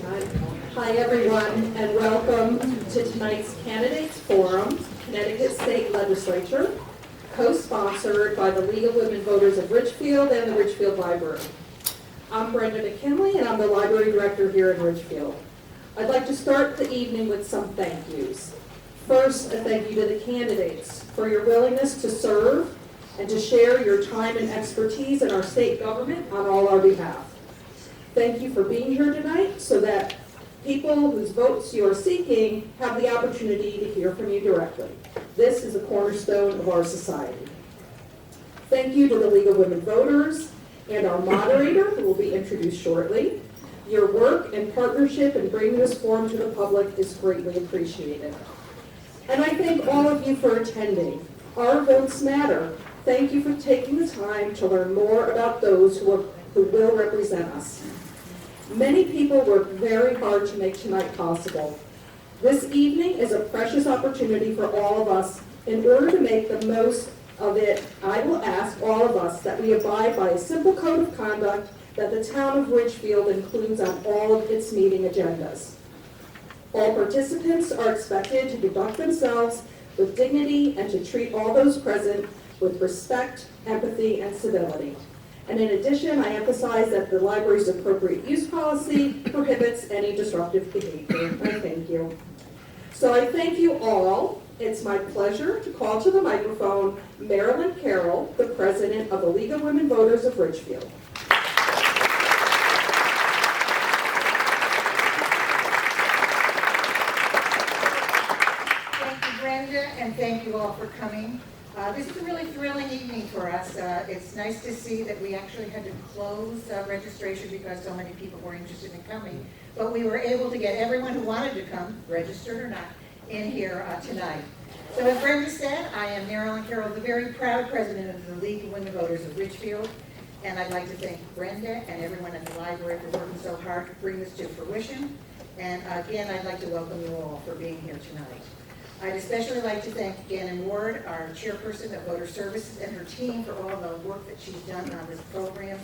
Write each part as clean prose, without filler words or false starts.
Hi, everyone, and welcome to tonight's Candidates Forum, Connecticut State Legislature, co-sponsored by the League of Women Voters of Ridgefield and the Ridgefield Library. I'm Brenda McKinley, and I'm the Library Director here in Ridgefield. I'd like to start the evening with some thank yous. First, a thank you to the candidates for your willingness to serve and to share your time and expertise in our state government on all our behalf. Thank you for being here tonight so that people whose votes you are seeking have the opportunity to hear from you directly. This is a cornerstone of our society. Thank you to the League of Women Voters and our moderator, who will be introduced shortly. Your work and partnership in bringing this forum to the public is greatly appreciated. And I thank all of you for attending. Our votes matter. Thank you for taking the time to learn more about those who will represent us. Many people worked very hard to make tonight possible. This evening is a precious opportunity for all of us. In order to make the most of it, I will ask all of us that we abide by a simple code of conduct that the town of Ridgefield includes on all of its meeting agendas. All participants are expected to conduct themselves with dignity and to treat all those present with respect, empathy, and civility. And in addition, I emphasize that the library's appropriate use policy prohibits any disruptive behavior. I thank you. So I thank you all. It's my pleasure to call to the microphone Marilyn Carroll, the president of the League of Women Voters of Ridgefield. Thank you, Brenda, and thank you all for coming. This is a really thrilling evening for us. It's nice to see that we actually had to close registration because so many people were interested in coming, but we were able to get everyone who wanted to come, registered or not, in here tonight. So as Brenda said, I am Marilyn Carroll, the very proud president of the League of Women Voters of Ridgefield, and I'd like to thank Brenda and everyone at the library for working so hard to bring this to fruition. And again, I'd like to welcome you all for being here tonight. I'd especially like to thank Gannon Ward, our chairperson of Voter Services, and her team for all the work that she's done on this program.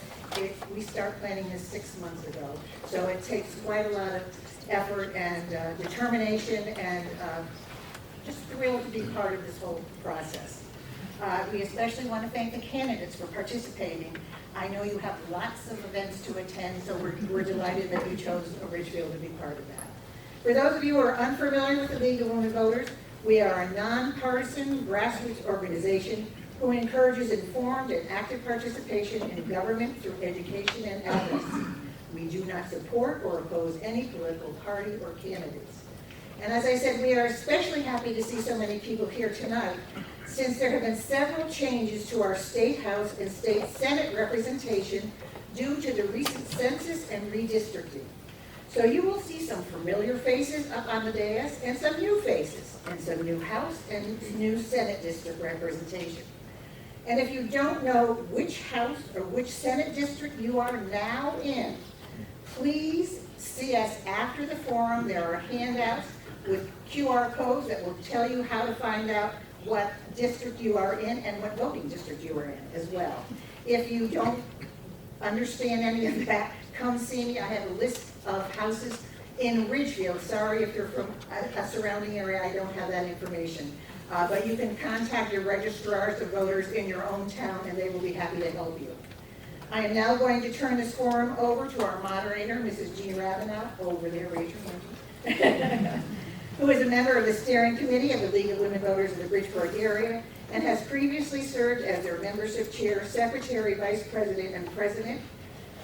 We started planning this 6 months ago, so it takes quite a lot of effort and determination, and just thrilled to be part of this whole process. We especially want to thank the candidates for participating. I know you have lots of events to attend, so we're delighted that you chose Ridgefield to be part of that. For those of you who are unfamiliar with the League of Women Voters, we are a nonpartisan grassroots organization who encourages informed and active participation in government through education and advocacy. We do not support or oppose any political party or candidates. And as I said, we are especially happy to see so many people here tonight, since there have been several changes to our state house and state senate representation due to the recent census and redistricting. So you will see some familiar faces up on the dais and some new faces and some new House and new Senate district representation. And if you don't know which House or which Senate district you are now in, please see us after the forum. There are handouts with QR codes that will tell you how to find out what district you are in and what voting district you are in as well. If you don't understand any of that, come see me. I have a list of houses in Ridgefield. Sorry if you're from a surrounding area, I don't have that information. But you can contact your registrars of voters in your own town and they will be happy to help you. I am now going to turn this forum over to our moderator, Mrs. Jean Ravenel, over there, raise your hand, who is a member of the steering committee of the League of Women Voters of the Bridgeport area and has previously served as their membership chair, secretary, vice president, and president.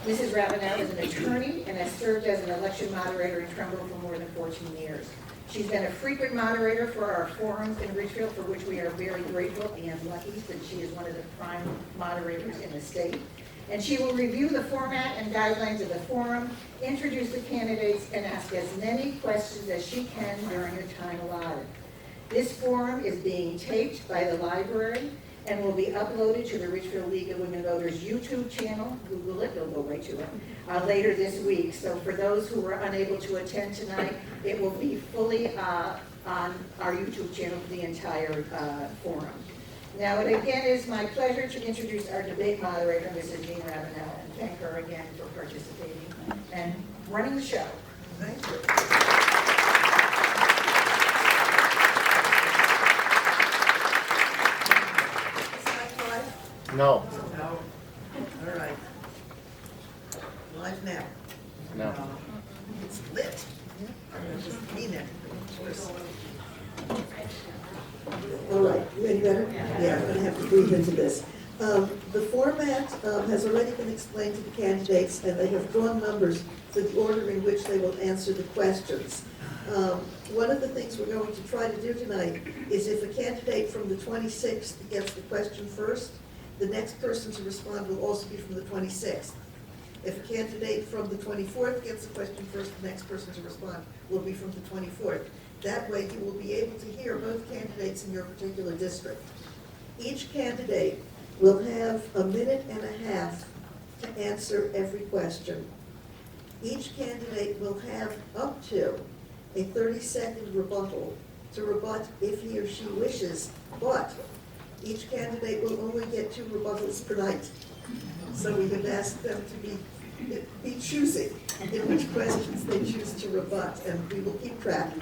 Mrs. Ravenel is an attorney and has served as an election moderator in Trumbull for more than 14 years. She's been a frequent moderator for our forums in Ridgefield, for which we are very grateful and lucky, since she is one of the prime moderators in the state. And she will review the format and guidelines of the forum, introduce the candidates, and ask as many questions as she can during the time allotted. This forum is being taped by the library and will be uploaded to the Ridgefield League of Women Voters YouTube channel. Google it, they'll go right to it, later this week. So for those who were unable to attend tonight, it will be fully on our YouTube channel for the entire forum. Now, it again is my pleasure to introduce our debate moderator, Mrs. Jean Ravenel, and thank her again for participating and running the show. Thank you. Slide 5? No. No. All right. Live now. No. It's lit. I'm just mean it, of course. All right, you any better? Yeah, I'm gonna have to breathe into this. The format has already been explained to the candidates, and they have drawn numbers for the order in which they will answer the questions. One of the things we're going to try to do tonight is if a candidate from the 26th gets the question first, the next person to respond will also be from the 26th. If a candidate from the 24th gets the question first, the next person to respond will be from the 24th. That way you will be able to hear both candidates in your particular district. Each candidate will have 1.5 minutes to answer every question. Each candidate will have up to a 30-second rebuttal to rebut if he or she wishes, but each candidate will only get 2 rebuttals per night. So we have asked them to be choosy in which questions they choose to rebut, and we will keep track.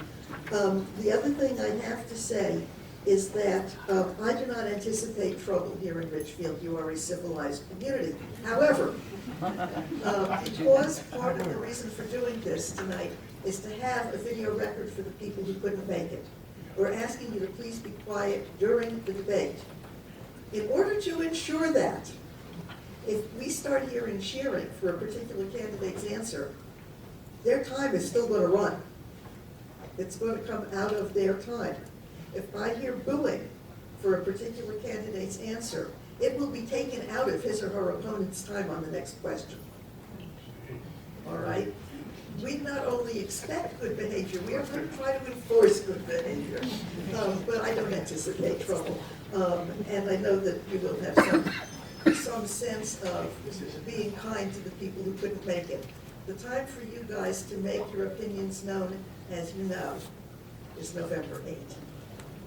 The other thing I have to say is that I do not anticipate trouble here in Ridgefield. You are a civilized community. However, because part of the reason for doing this tonight is to have a video record for the people who couldn't make it, we're asking you to please be quiet during the debate. In order to ensure that, if we start hearing cheering for a particular candidate's answer, their time is still going to run. It's going to come out of their time. If I hear booing for a particular candidate's answer, it will be taken out of his or her opponent's time on the next question. All right? We not only expect good behavior, we are going to try to enforce good behavior. But I don't anticipate trouble. And I know that you will have some sense of being kind to the people who couldn't make it. The time for you guys to make your opinions known, as you know, is November 8th.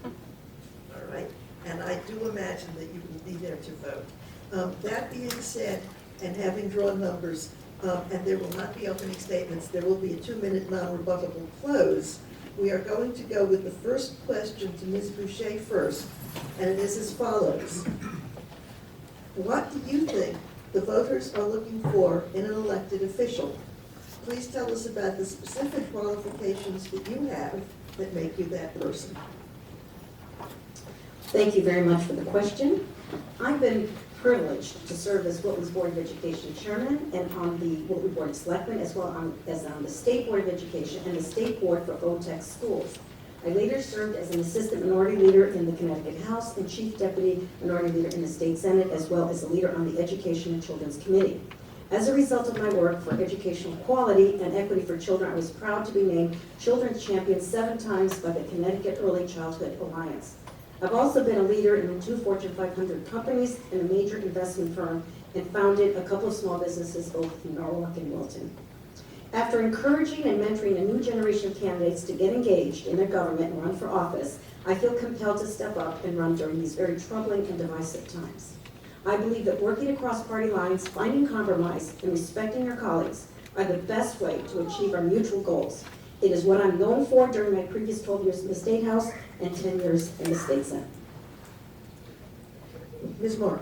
All right? And I do imagine that you will be there to vote. That being said, and having drawn numbers, and there will not be opening statements, there will be a 2-minute non-rebuttable close. We are going to go with the first question to Ms. Boucher first, and it is as follows. What do you think the voters are looking for in an elected official? Please tell us about the specific qualifications that you have that make you that person. Thank you very much for the question. I've been privileged to serve as Wilton's Board of Education Chairman and on the Wilton Board of Selectmen, as well as on the State Board of Education and the State Board for OTEC schools. I later served as an assistant minority leader in the Connecticut House and chief deputy minority leader in the state Senate, as well as a leader on the Education and Children's Committee. As a result of my work for educational quality and equity for children, I was proud to be named Children's Champion 7 times by the Connecticut Early Childhood Alliance. I've also been a leader in 2 Fortune 500 companies and a major investment firm, and founded a couple of small businesses both in Norwalk and Wilton. After encouraging and mentoring a new generation of candidates to get engaged in their government and run for office, I feel compelled to step up and run during these very troubling and divisive times. I believe that working across party lines, finding compromise, and respecting your colleagues are the best way to achieve our mutual goals. It is what I'm known for during my previous 12 years in the State House and 10 years in the State Senate. Ms. Maher.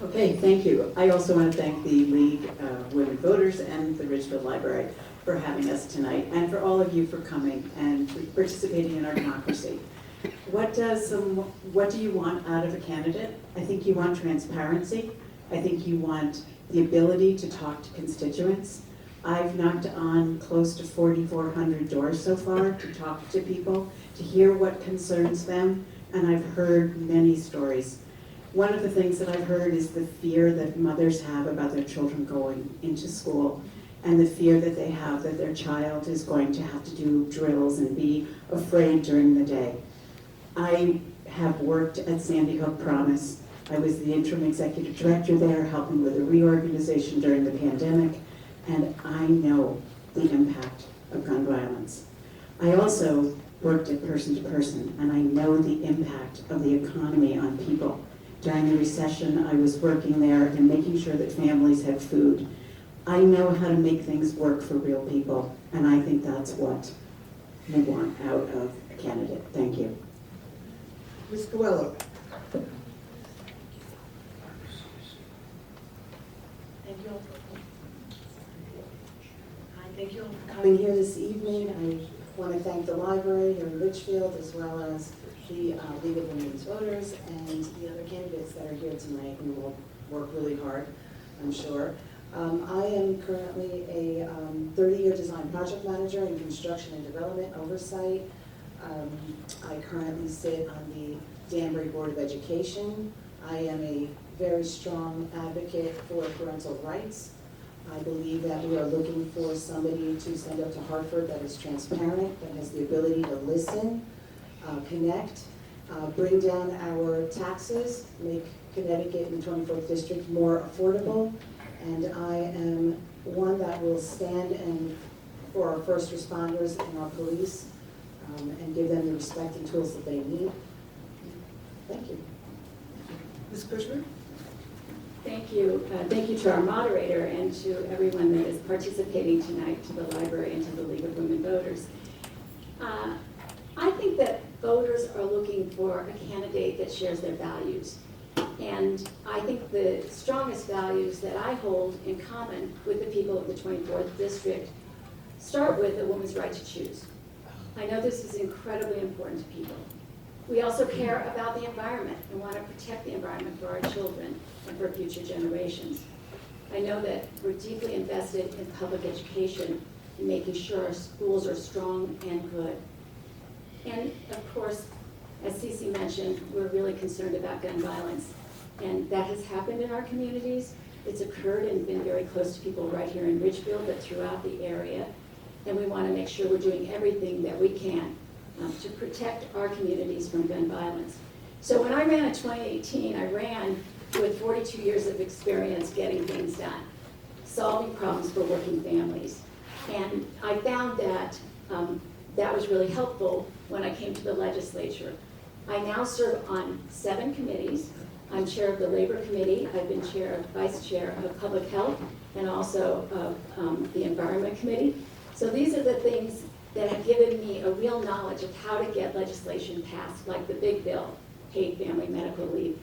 Okay, thank you. I also want to thank the League of Women Voters and the Ridgefield Library for having us tonight, and for all of you for coming and participating in our democracy. What do you want out of a candidate? I think you want transparency. I think you want the ability to talk to constituents. I've knocked on close to 4,400 doors so far to talk to people, to hear what concerns them, and I've heard many stories. One of the things that I've heard is the fear that mothers have about their children going into school, and the fear that they have that their child is going to have to do drills and be afraid during the day. I have worked at Sandy Hook Promise. I was the interim executive director there, helping with the reorganization during the pandemic, and I know the impact of gun violence. I also worked at Person to Person, and I know the impact of the economy on people. During the recession, I was working there and making sure that families had food. I know how to make things work for real people, and I think that's what we want out of a candidate. Thank you. Ms. Coelho. Thank you all for coming here this evening. I want to thank the library here in Ridgefield, as well as the League of Women's Voters and the other candidates that are here tonight who will work really hard, I'm sure. I am currently a 30-year design project manager in construction and development oversight. I currently sit on the Danbury Board of Education. I am a very strong advocate for parental rights. I believe that we are looking for somebody to send up to Hartford that is transparent, that has the ability to listen, connect, bring down our taxes, make Connecticut and the 24th District more affordable. And I am one that will stand for our first responders and our police and give them the respect and tools that they need. Thank you. Ms. Kushner. Thank you. Thank you to our moderator and to everyone that is participating tonight, to the library and to the League of Women Voters. I think that voters are looking for a candidate that shares their values. And I think the strongest values that I hold in common with the people of the 24th District start with a woman's right to choose. I know this is incredibly important to people. We also care about the environment and want to protect the environment for our children and for future generations. I know that we're deeply invested in public education and making sure our schools are strong and good. And of course, as Ceci mentioned, we're really concerned about gun violence. And that has happened in our communities. It's occurred and been very close to people right here in Ridgefield, but throughout the area. And we want to make sure we're doing everything that we can to protect our communities from gun violence. So when I ran in 2018, I ran with 42 years of experience getting things done, solving problems for working families. And I found that that was really helpful when I came to the legislature. I now serve on 7 committees. I'm chair of the Labor Committee. I've been vice chair of Public Health and also of the Environment Committee. So these are the things that have given me a real knowledge of how to get legislation passed, like the big bill, paid family medical leave.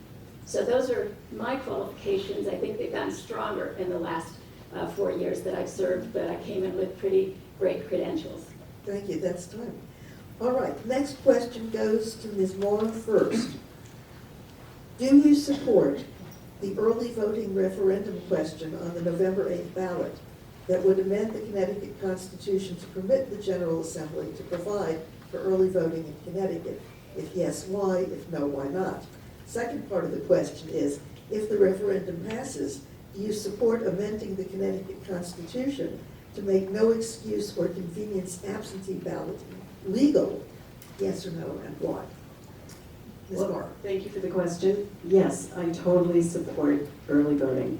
So those are my qualifications. I think they've gotten stronger in the last 4 years that I've served, but I came in with pretty great credentials. Thank you, that's time. All right, next question goes to Ms. Maher first. Do you support the early voting referendum question on the November 8th ballot that would amend the Connecticut Constitution to permit the General Assembly to provide for early voting in Connecticut? If yes, why? If no, why not? Second part of the question is, if the referendum passes, do you support amending the Connecticut Constitution to make no excuse or convenience absentee balloting legal? Yes or no, and why? Ms. Maher. Thank you for the question. Yes, I totally support early voting.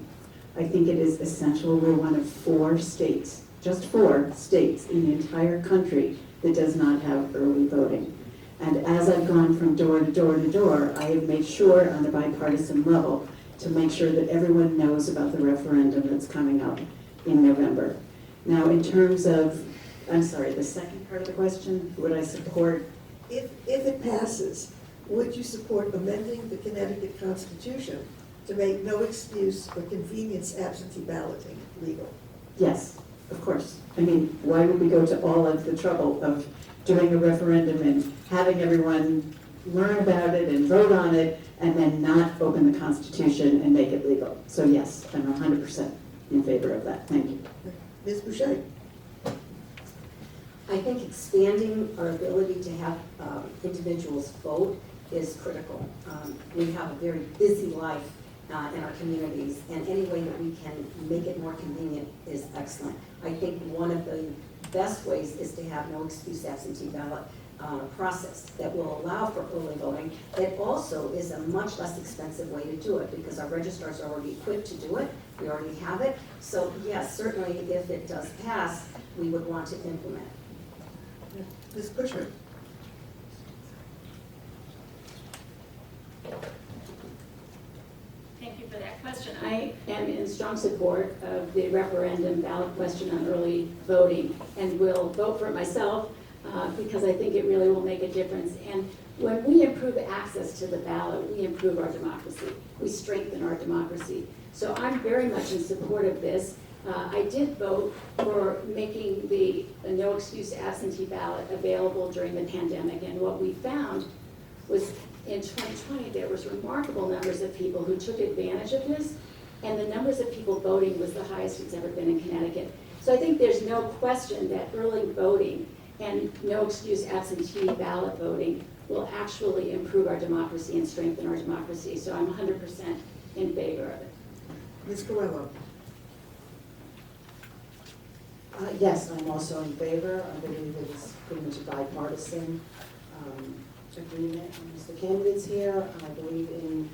I think it is essential. We're one of 4 states, just 4 states in the entire country that does not have early voting. And as I've gone from door to door to door, I have made sure on a bipartisan level to make sure that everyone knows about the referendum that's coming up in November. Now, in terms of, I'm sorry, the second part of the question, would I support? If it passes, would you support amending the Connecticut Constitution to make no excuse or convenience absentee balloting legal? Yes, of course. I mean, why would we go to all of the trouble of doing a referendum and having everyone learn about it and vote on it and then not open the Constitution and make it legal? So yes, I'm 100% in favor of that. Thank you. Ms. Boucher. I think expanding our ability to have individuals vote is critical. We have a very busy life in our communities, and any way that we can make it more convenient is excellent. I think one of the best ways is to have no excuse absentee ballot process that will allow for early voting. It also is a much less expensive way to do it because our registrars are already equipped to do it. We already have it. So yes, certainly if it does pass, we would want to implement it. Ms. Kushner. Thank you for that question. I am in strong support of the referendum ballot question on early voting and will vote for it myself because I think it really will make a difference. And when we improve access to the ballot, we improve our democracy. We strengthen our democracy. So I'm very much in support of this. I did vote for making the no excuse absentee ballot available during the pandemic. And what we found was in 2020, there was remarkable numbers of people who took advantage of this, and the numbers of people voting was the highest it's ever been in Connecticut. So I think there's no question that early voting and no excuse absentee ballot voting will actually improve our democracy and strengthen our democracy. So I'm 100% in favor of it. Ms. Coelho? Yes, I'm also in favor. I believe it's pretty much a bipartisan agreement amongst the candidates here. I believe in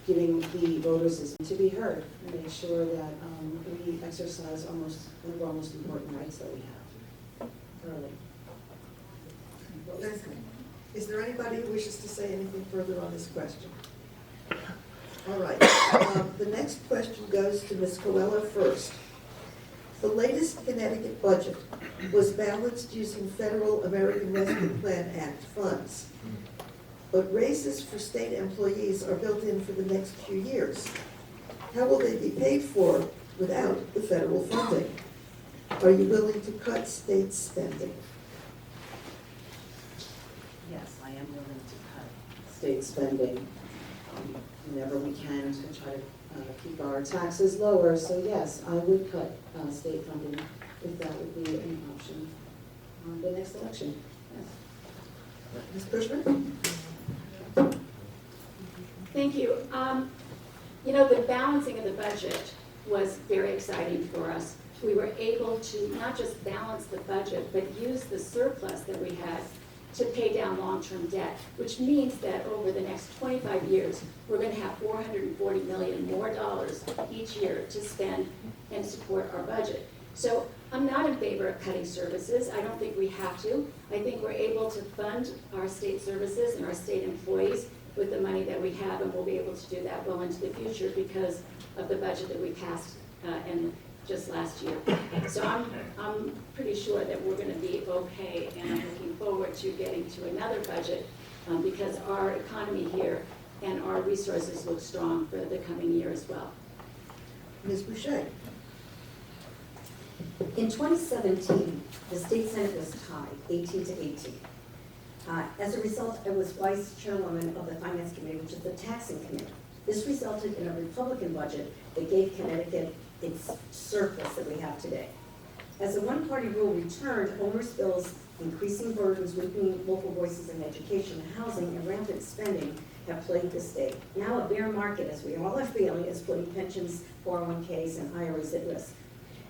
giving the voters is to be heard and make sure that we exercise one of our most important rights that we have early. Is there anybody who wishes to say anything further on this question? All right. The next question goes to Ms. Coelho first. The latest Connecticut budget was balanced using Federal American Rescue Plan Act funds. But raises for state employees are built in for the next few years. How will they be paid for without the federal funding? Are you willing to cut state spending? Yes, I am willing to cut state spending whenever we can to try to keep our taxes lower. So yes, I would cut state funding if that would be an option on the next election. Ms. Kushner? Thank you. You know, the balancing of the budget was very exciting for us. We were able to not just balance the budget, but use the surplus that we had to pay down long-term debt, which means that over the next 25 years, we're going to have $440 million more dollars each year to spend and support our budget. So I'm not in favor of cutting services. I don't think we have to. I think we're able to fund our state services and our state employees with the money that we have, and we'll be able to do that well into the future because of the budget that we passed just last year. So I'm pretty sure that we're going to be okay, and I'm looking forward to getting to another budget because our economy here and our resources look strong for the coming year as well. Ms. Boucher? In 2017, the state senate was tied, 18 to 18. As a result, I was vice chairwoman of the finance committee, which is the taxing committee. This resulted in a Republican budget that gave Connecticut its surplus that we have today. As the one-party rule returned, onerous bills, increasing burdens, weakening local voices in education and housing, and rampant spending have plagued the state. Now a bear market, as we all are feeling, is putting pensions, 401ks, and IRAs at risk.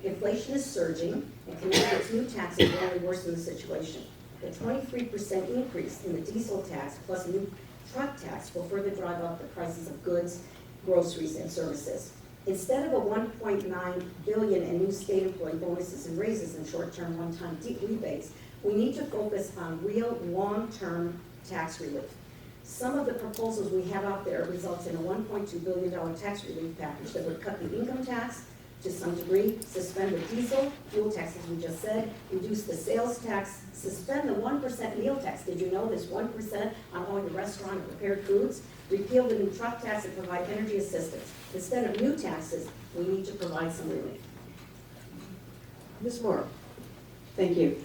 Inflation is surging, and Connecticut's new taxes will only worsen the situation. The 23% increase in the diesel tax plus new truck tax will further drive up the prices of goods, groceries, and services. Instead of a $1.9 billion in new state employee bonuses and raises and short-term one-time rebates, we need to focus on real long-term tax relief. Some of the proposals we have out there results in a $1.2 billion tax relief package that would cut the income tax to some degree, suspend the diesel, fuel tax, as we just said, reduce the sales tax, suspend the 1% meal tax. Did you know this 1% on all your restaurant and prepared foods? Repeal the new truck tax and provide energy assistance. Instead of new taxes, we need to provide some relief. Ms. Maher? Thank you.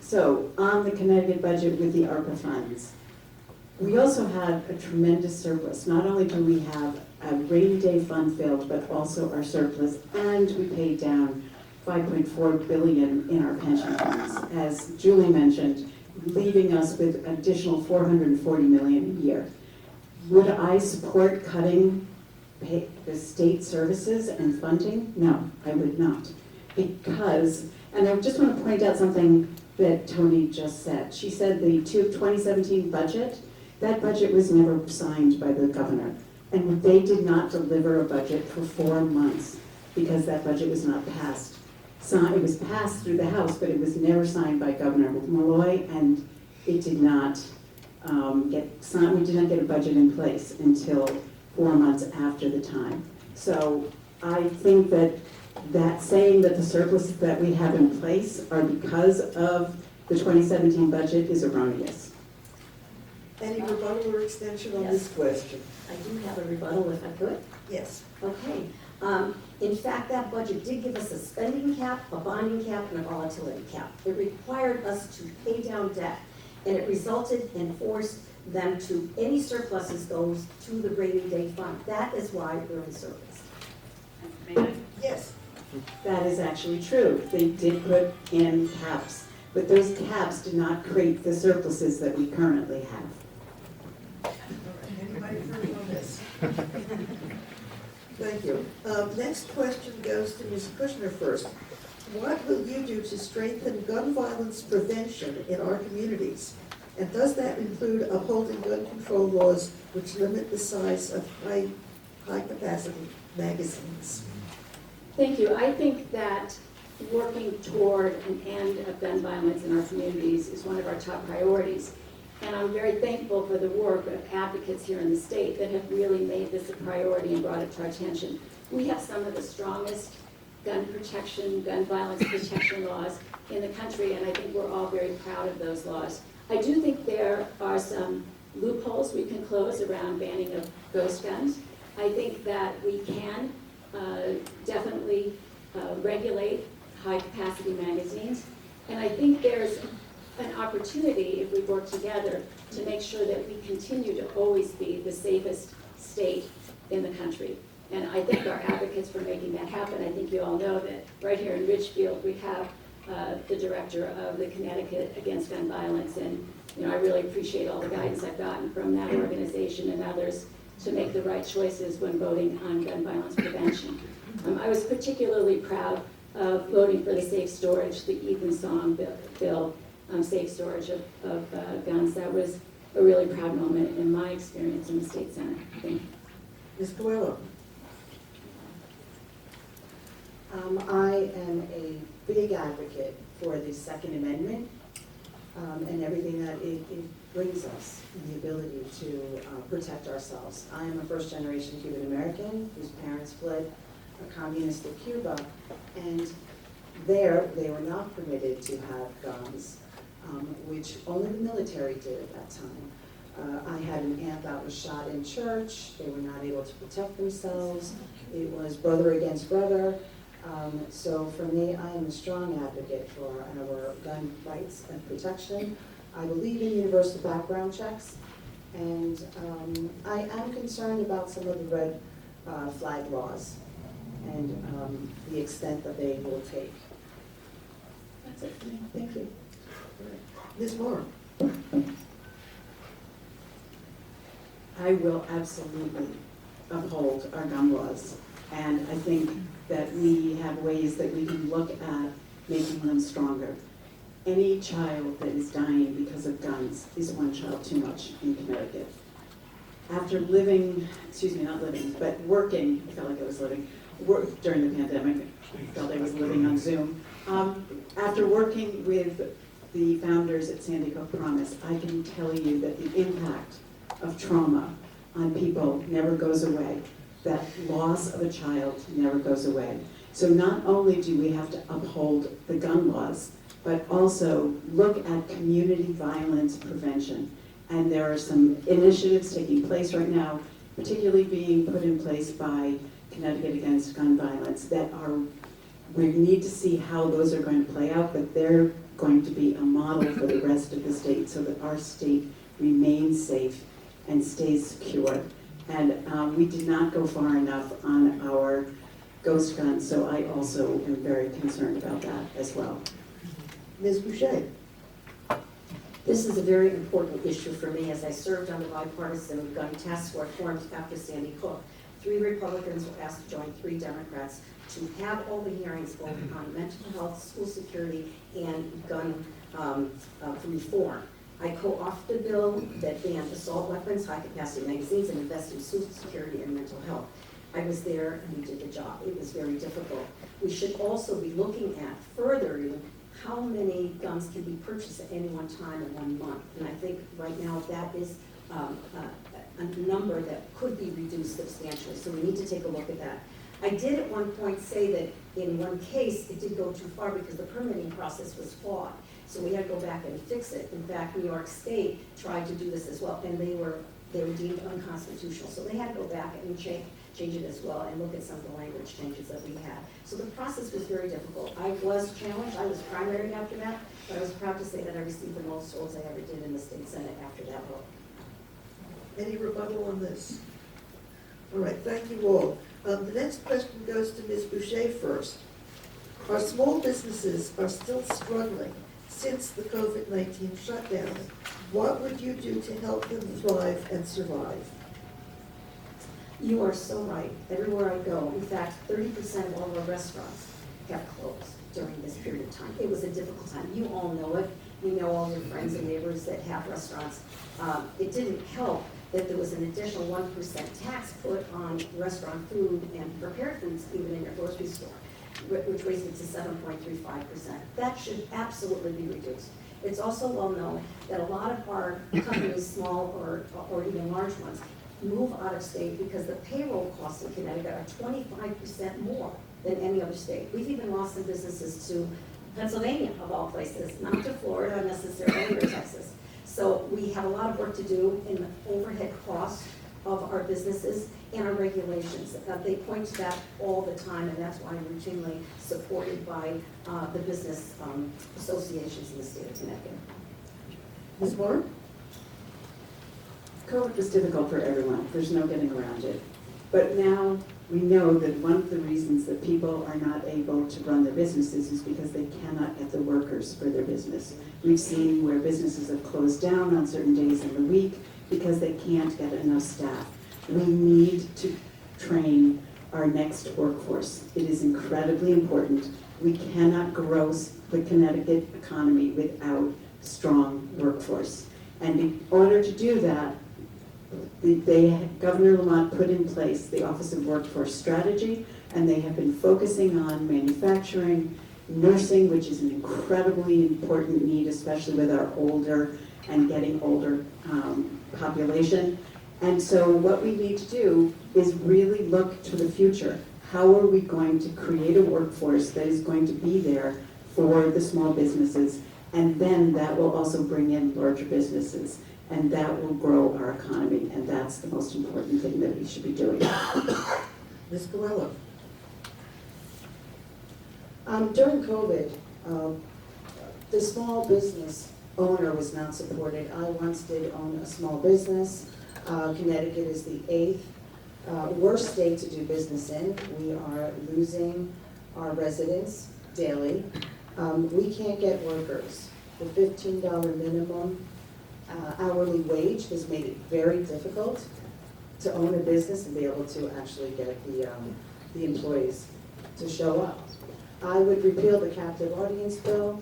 So on the Connecticut budget with the ARPA funds, we also have a tremendous surplus. Not only do we have a rainy day fund filled, but also our surplus, and we paid down $5.4 billion in our pension funds, as Julie mentioned, leaving us with additional $440 million a year. Would I support cutting the state services and funding? No, I would not. Because, and I just want to point out something that Toni just said. She said the 2017 budget, that budget was never signed by the governor. And they did not deliver a budget for 4 months because that budget was not passed. It was passed through the House, but it was never signed by Governor Malloy, and it did not get signed. We did not get a budget in place until 4 months after the time. So I think that saying that the surpluses that we have in place are because of the 2017 budget is erroneous. Any rebuttal or extension on this question? I do have a rebuttal if I could. Yes. Okay. In fact, that budget did give us a spending cap, a bonding cap, and a volatility cap. It required us to pay down debt, and it resulted and forced them to, any surpluses goes to the rainy day fund. That is why we're in surplus. Yes. That is actually true. They did put in caps, but those caps did not create the surpluses that we currently have. All right, anybody further on this? Thank you. Next question goes to Ms. Kushner first. What will you do to strengthen gun violence prevention in our communities? And does that include upholding gun control laws which limit the size of high-capacity magazines? Thank you. I think that working toward an end of gun violence in our communities is one of our top priorities. And I'm very thankful for the work of advocates here in the state that have really made this a priority and brought it to our attention. We have some of the strongest gun protection, gun violence protection laws in the country, and I think we're all very proud of those laws. I do think there are some loopholes we can close around banning of ghost guns. I think that we can definitely regulate high-capacity magazines, and I think there's an opportunity, if we work together, to make sure that we continue to always be the safest state in the country. And I thank our advocates for making that happen. I think you all know that right here in Ridgefield, we have the director of the Connecticut Against Gun Violence, and I really appreciate all the guidance I've gotten from that organization and others to make the right choices when voting on gun violence prevention. I was particularly proud of voting for the safe storage, the Evensong bill, safe storage of guns. That was a really proud moment in my experience in the State Senate. Thank you. Ms. Coelho? I am a big advocate for the Second Amendment and everything that it brings us, the ability to protect ourselves. I am a first-generation Cuban American whose parents fled a communistic Cuba, and there they were not permitted to have guns, which only the military did at that time. I had an aunt that was shot in church. They were not able to protect themselves. It was brother against brother. So for me, I am a strong advocate for our gun rights and protection. I believe in universal background checks, and I am concerned about some of the red flag laws and the extent that they will take. That's it for me. Thank you. Ms. Maher? I will absolutely uphold our gun laws, and I think that we have ways that we can look at making them stronger. Any child that is dying because of guns is one child too much in Connecticut. After living, not living, but working, I felt like I was living, during the pandemic, I felt I was living on Zoom. After working with the founders at Sandy Hook Promise, I can tell you that the impact of trauma on people never goes away. That loss of a child never goes away. So not only do we have to uphold the gun laws, but also look at community violence prevention. And there are some initiatives taking place right now, particularly being put in place by Connecticut Against Gun Violence, that we need to see how those are going to play out, but they're going to be a model for the rest of the state so that our state remains safe and stays secure. And we did not go far enough on our ghost guns, so I also am very concerned about that as well. Ms. Boucher? This is a very important issue for me as I served on the bipartisan gun task force formed after Sandy Hook. 3 Republicans were asked to join 3 Democrats to have all the hearings both on mental health, school security, and gun reform. I co-authored a bill that banned assault weapons, high-capacity magazines, and invested in social security and mental health. I was there and we did the job. It was very difficult. We should also be looking at furthering how many guns can be purchased at any one time in 1 month. And I think right now that is a number that could be reduced substantially, so we need to take a look at that. I did at one point say that in one case, it did go too far because the permitting process was flawed. So we had to go back and fix it. In fact, New York State tried to do this as well, and they were deemed unconstitutional. So they had to go back and change it as well and look at some of the language changes that we had. So the process was very difficult. I was challenged. I was primaried after that, but I was proud to say that I received the most votes I ever did in the state senate after that vote. Any rebuttal on this? All right, thank you all. The next question goes to Ms. Boucher first. Our small businesses are still struggling since the COVID-19 shutdown. What would you do to help them thrive and survive? You are so right. Everywhere I go, in fact, 30% of all of our restaurants have closed during this period of time. It was a difficult time. You all know it. You know all your friends and neighbors that have restaurants. It didn't help that there was an additional 1% tax put on restaurant food and prepared foods, even in your grocery store, which raised it to 7.35%. That should absolutely be reduced. It's also well known that a lot of our companies, small or even large ones, move out of state because the payroll costs in Connecticut are 25% more than any other state. We've even lost some businesses to Pennsylvania, of all places, not to Florida necessarily or Texas. So we have a lot of work to do in the overhead costs of our businesses and our regulations. They point to that all the time, and that's why I'm routinely supported by the business associations in the state of Connecticut. Ms. Maher? COVID was difficult for everyone, there's no getting around it. But now we know that one of the reasons that people are not able to run their businesses is because they cannot get the workers for their business. We've seen where businesses have closed down on certain days in the week because they can't get enough staff. We need to train our next workforce. It is incredibly important. We cannot grow the Connecticut economy without strong workforce. And in order to do that, Governor Lamont put in place the Office of Workforce Strategy, and they have been focusing on manufacturing, nursing, which is an incredibly important need, especially with our older and getting older population. And so what we need to do is really look to the future. How are we going to create a workforce that is going to be there for the small businesses? And then that will also bring in larger businesses. And that will grow our economy, and that's the most important thing that we should be doing. Ms. Coelho? During COVID, the small business owner was not supported. I once did own a small business. Connecticut is the 8th worst state to do business in. We are losing our residents daily. We can't get workers. The $15 minimum hourly wage has made it very difficult to own a business and be able to actually get the employees to show up. I would repeal the captive audience bill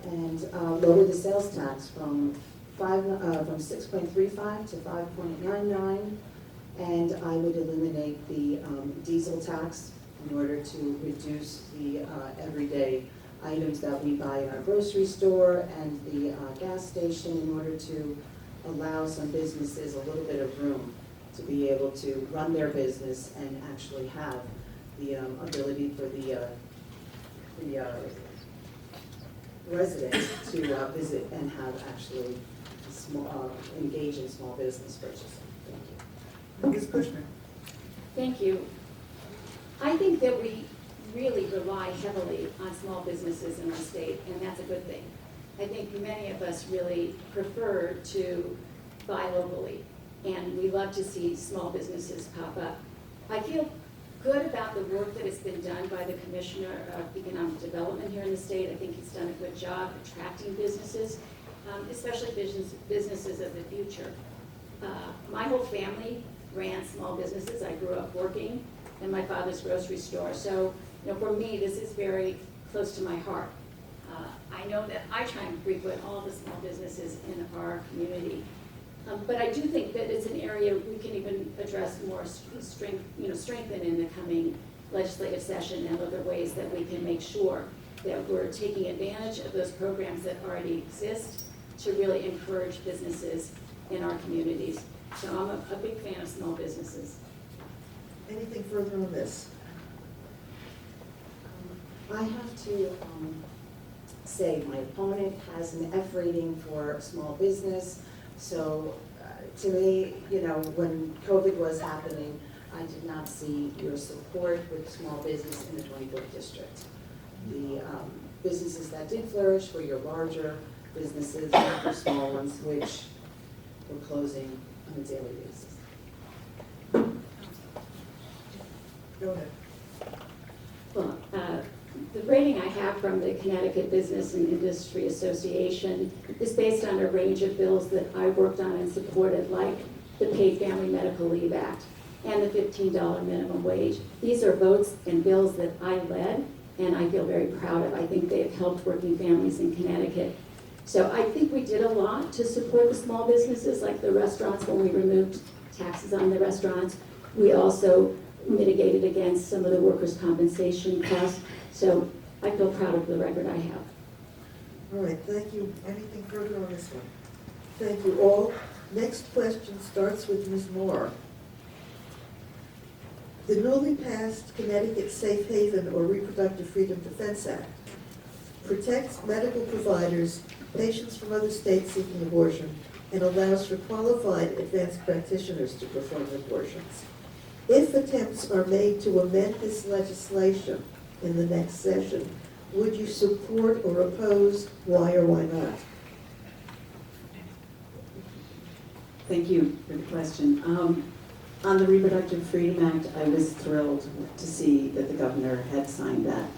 and lower the sales tax from 6.35 to 5.99, and I would eliminate the diesel tax in order to reduce the everyday items that we buy in our grocery store and the gas station in order to allow some businesses a little bit of room to be able to run their business and actually have the ability for the residents to visit and have actually engage in small business purchasing. Thank you. Ms. Kushner? Thank you. I think that we really rely heavily on small businesses in our state, and that's a good thing. I think many of us really prefer to buy locally, and we love to see small businesses pop up. I feel good about the work that has been done by the Commissioner of Economic Development here in the state. I think he's done a good job attracting businesses, especially businesses of the future. My whole family ran small businesses. I grew up working in my father's grocery store, so for me, this is very close to my heart. I know that I try and frequent all the small businesses in our community, but I do think that it's an area we can even address more strengthen in the coming legislative session and look at ways that we can make sure that we're taking advantage of those programs that already exist to really encourage businesses in our communities. So I'm a big fan of small businesses. Anything further on this? I have to say my opponent has an F rating for small business. So to me, you know, when COVID was happening, I did not see your support with small business in the 24th district. The businesses that did flourish were your larger businesses, not your small ones, which were closing on a daily basis. Go ahead. Well, the rating I have from the Connecticut Business and Industry Association is based on a range of bills that I worked on and supported, like the Paid Family Medical Leave Act and the $15 minimum wage. These are votes and bills that I led, and I feel very proud of. I think they have helped working families in Connecticut. So I think we did a lot to support the small businesses, like the restaurants, when we removed taxes on the restaurants. We also mitigated against some of the workers' compensation costs. So I feel proud of the record I have. All right, thank you. Anything further on this one? Thank you all. Next question starts with Ms. Maher. The newly passed Connecticut Safe Haven or Reproductive Freedom Defense Act protects medical providers, patients from other states seeking abortion, and allows for qualified advanced practitioners to perform abortions. If attempts are made to amend this legislation in the next session, would you support or oppose? Why or why not? Thank you for the question. On the Reproductive Freedom Act, I was thrilled to see that the governor had signed that.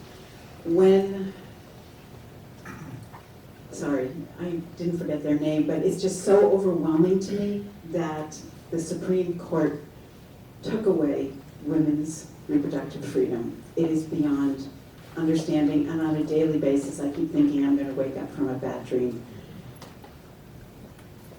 Sorry, I didn't forget their name, but it's just so overwhelming to me that the Supreme Court took away women's reproductive freedom. It is beyond understanding, and on a daily basis, I keep thinking I'm going to wake up from a bad dream.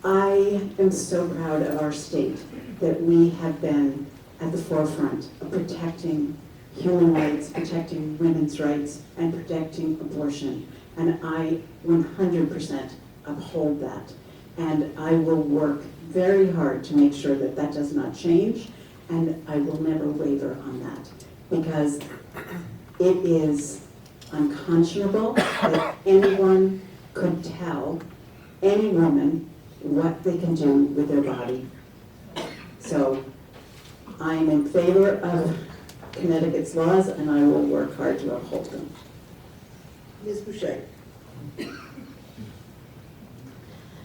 I am so proud of our state that we have been at the forefront of protecting human rights, protecting women's rights, and protecting abortion. And I 100% uphold that. And I will work very hard to make sure that that does not change, and I will never waver on that, because it is unconscionable that anyone could tell any woman what they can do with their body. So I'm in favor of Connecticut's laws, and I will work hard to uphold them. Ms. Boucher.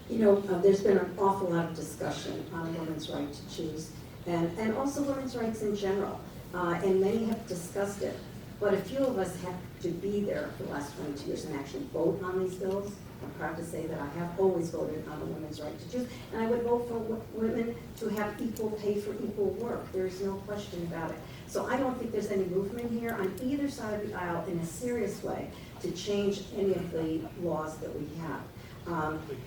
You know, there's been an awful lot of discussion on women's right to choose, and also women's rights in general, and many have discussed it. But a few of us have to be there for the last 22 years and actually vote on these bills. I'm proud to say that I have always voted on a women's right to choose, and I would vote for women to have equal pay for equal work. There is no question about it. So I don't think there's any movement here on either side of the aisle in a serious way to change any of the laws that we have.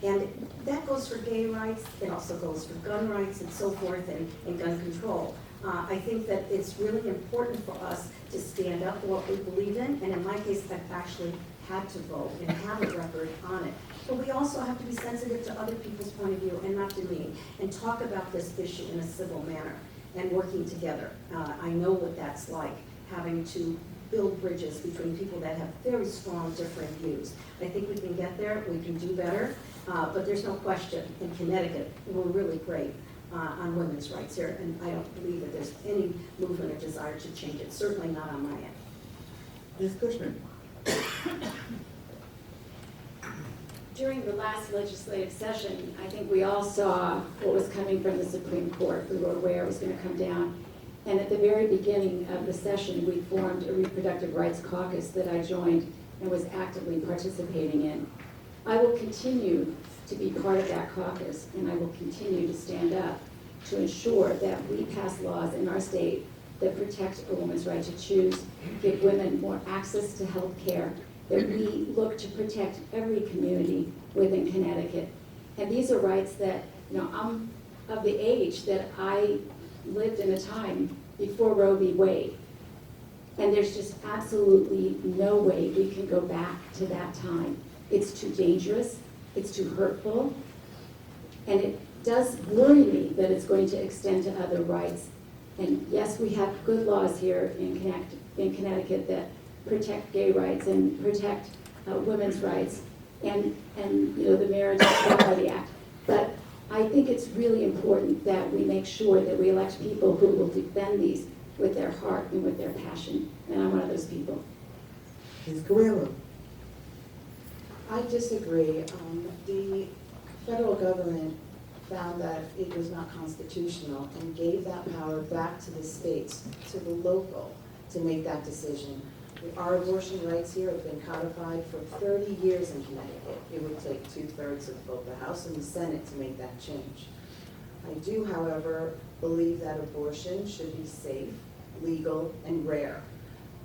And that goes for gay rights, it also goes for gun rights and so forth, and gun control. I think that it's really important for us to stand up for what we believe in, and in my case, I've actually had to vote and have a record on it. But we also have to be sensitive to other people's point of view and not to me, and talk about this issue in a civil manner and working together. I know what that's like, having to build bridges between people that have very strong different views. I think we can get there, we can do better, but there's no question, in Connecticut, we're really great on women's rights here, and I don't believe that there's any movement or desire to change it, certainly not on my end. Ms. Kushner. During the last legislative session, I think we all saw what was coming from the Supreme Court. We were aware it was going to come down. And at the very beginning of the session, we formed a reproductive rights caucus that I joined and was actively participating in. I will continue to be part of that caucus, and I will continue to stand up to ensure that we pass laws in our state that protect a woman's right to choose, give women more access to health care, that we look to protect every community within Connecticut. And these are rights that, you know, I'm of the age that I lived in a time before Roe v. Wade. And there's just absolutely no way we can go back to that time. It's too dangerous, it's too hurtful, and does worry me that it's going to extend to other rights. And yes, we have good laws here in Connecticut that protect gay rights and protect women's rights and the Marriage Equality Act. But I think it's really important that we make sure that we elect people who will defend these with their heart and with their passion. And I'm one of those people. Ms. Coelho. I disagree. The federal government found that it was not constitutional and gave that power back to the states, to the local, to make that decision. Our abortion rights here have been codified for 30 years in Connecticut. It would take 2/3 of both the House and the Senate to make that change. I do, however, believe that abortion should be safe, legal, and rare.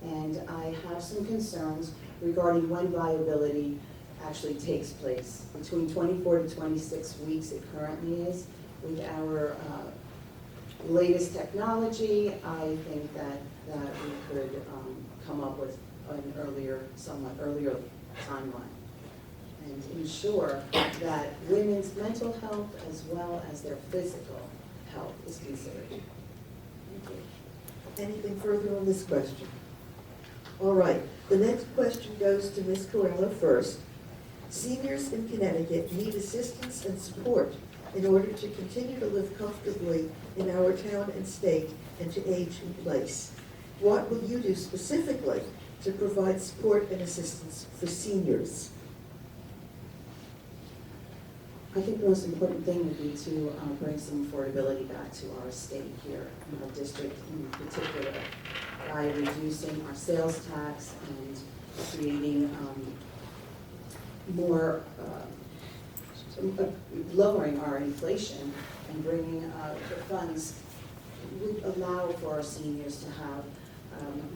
And I have some concerns regarding when viability actually takes place. Between 24 to 26 weeks it currently is. With our latest technology, I think that we could come up with an somewhat earlier timeline and ensure that women's mental health as well as their physical health is considered. Thank you. Anything further on this question? All right, the next question goes to Ms. Coelho first. Seniors in Connecticut need assistance and support in order to continue to live comfortably in our town and state and to age in place. What will you do specifically to provide support and assistance for seniors? I think the most important thing would be to bring some affordability back to our state here, in our district in particular, by reducing our sales tax and creating more, lowering our inflation and bringing the funds would allow for our seniors to have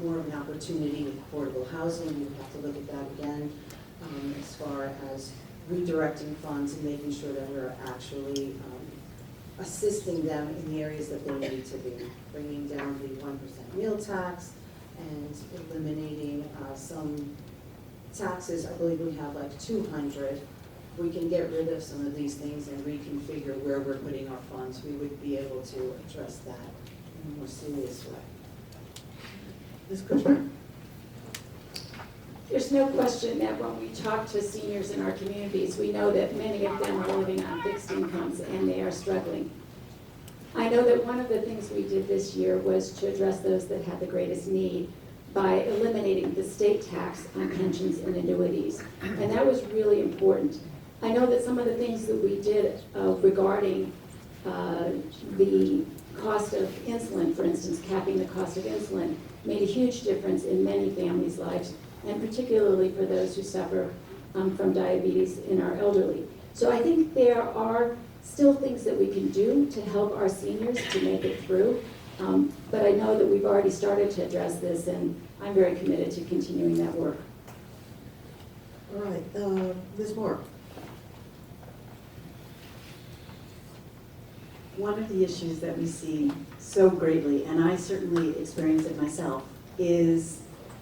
more of an opportunity with affordable housing. We have to look at that again as far as redirecting funds and making sure that we're actually assisting them in the areas that they need to be, bringing down the 1% meal tax and eliminating some taxes. I believe we have like 200. We can get rid of some of these things and reconfigure where we're putting our funds. We would be able to address that in a more serious way. Ms. Kushner? There's no question that when we talk to seniors in our communities, we know that many of them are living on fixed incomes and they are struggling. I know that one of the things we did this year was to address those that had the greatest need by eliminating the state tax on pensions and annuities. And that was really important. I know that some of the things that we did regarding the cost of insulin, for instance, capping the cost of insulin, made a huge difference in many families' lives, and particularly for those who suffer from diabetes in our elderly. So I think there are still things that we can do to help our seniors to make it through. But I know that we've already started to address this, and I'm very committed to continuing that work. All right, Ms. Maher? One of the issues that we see so greatly, and I certainly experience it myself, is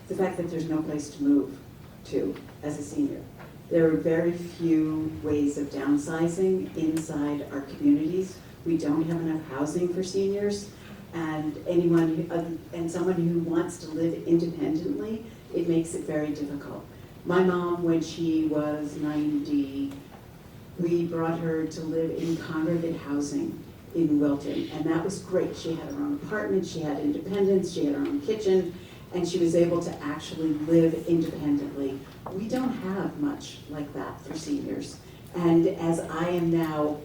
the fact that there's no place to move to as a senior. There are very few ways of downsizing inside our communities. We don't have enough housing for seniors, and someone who wants to live independently, it makes it very difficult. My mom, when she was 90, we brought her to live in congregate housing in Wilton, and that was great. She had her own apartment, she had independence, she had her own kitchen, and she was able to actually live independently. We don't have much like that for seniors. And as I am now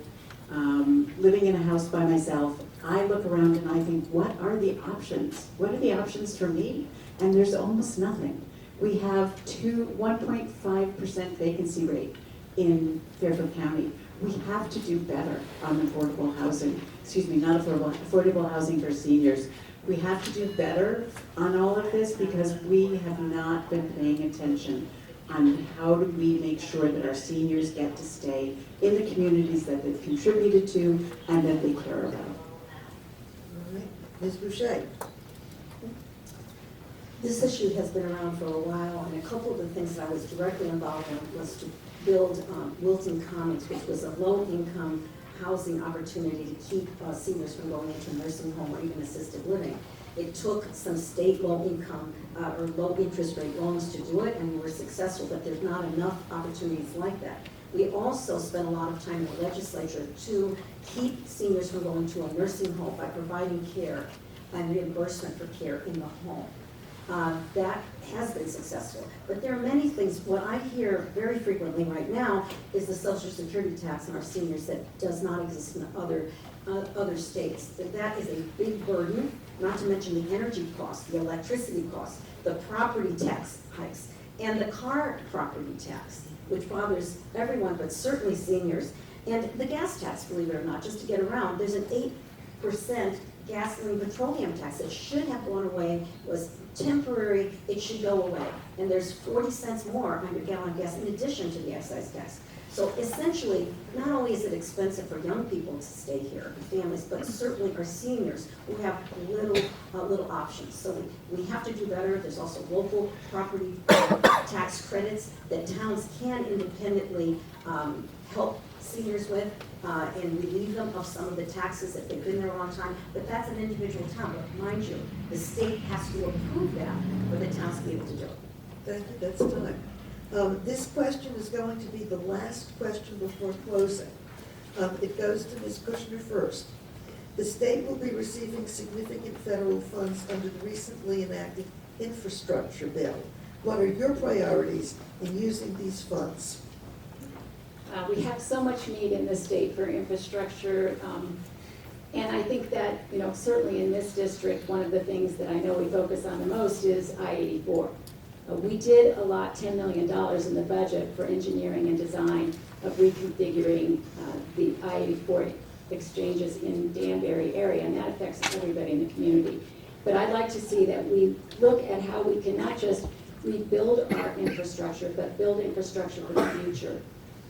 living in a house by myself, I look around and I think, what are the options? What are the options for me? And there's almost nothing. We have 1.5% vacancy rate in Fairfield County. We have to do better on affordable housing. Excuse me, not affordable housing for seniors. We have to do better on all of this because we have not been paying attention on how do we make sure that our seniors get to stay in the communities that they've contributed to and that they care about. All right, Ms. Boucher? This issue has been around for a while, and a couple of the things that I was directly involved in was to build Wilton Commons, which was a low-income housing opportunity to keep seniors from going into a nursing home or even assisted living. It took some state low-income or low-interest rate loans to do it, and we were successful, but there's not enough opportunities like that. We also spent a lot of time in the legislature to keep seniors from going to a nursing home by providing care and reimbursement for care in the home. That has been successful. But there are many things. What I hear very frequently right now is the Social Security tax on our seniors that does not exist in other states. That is a big burden, not to mention the energy cost, the electricity cost, the property tax hikes, and the car property tax, which bothers everyone, but certainly seniors. And the gas tax, believe it or not, just to get around, there's an 8% gasoline petroleum tax that should have gone away, was temporary, it should go away. And there's 40 cents more on your gallon of gas in addition to the excise tax. So essentially, not only is it expensive for young people to stay here, families, but certainly our seniors who have little options. So we have to do better. There's also local property tax credits that towns can independently help seniors with and relieve them of some of the taxes if they've been there a long time. But that's an individual town. But mind you, the state has to approve that for the towns to be able to do it. Thank you, that's time. This question is going to be the last question before closing. It goes to Ms. Kushner first. The state will be receiving significant federal funds under the recently enacted infrastructure bill. What are your priorities in using these funds? We have so much need in this state for infrastructure, and I think that, certainly in this district, one of the things that I know we focus on the most is I-84. We did allot $10 million in the budget for engineering and design of reconfiguring the I-84 exchanges in Danbury area, and that affects everybody in the community. But I'd like to see that we look at how we can not just rebuild our infrastructure, but build infrastructure for the future.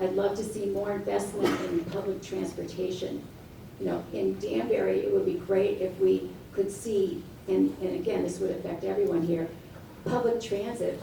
I'd love to see more investment in public transportation. In Danbury, it would be great if we could see, and again, this would affect everyone here, public transit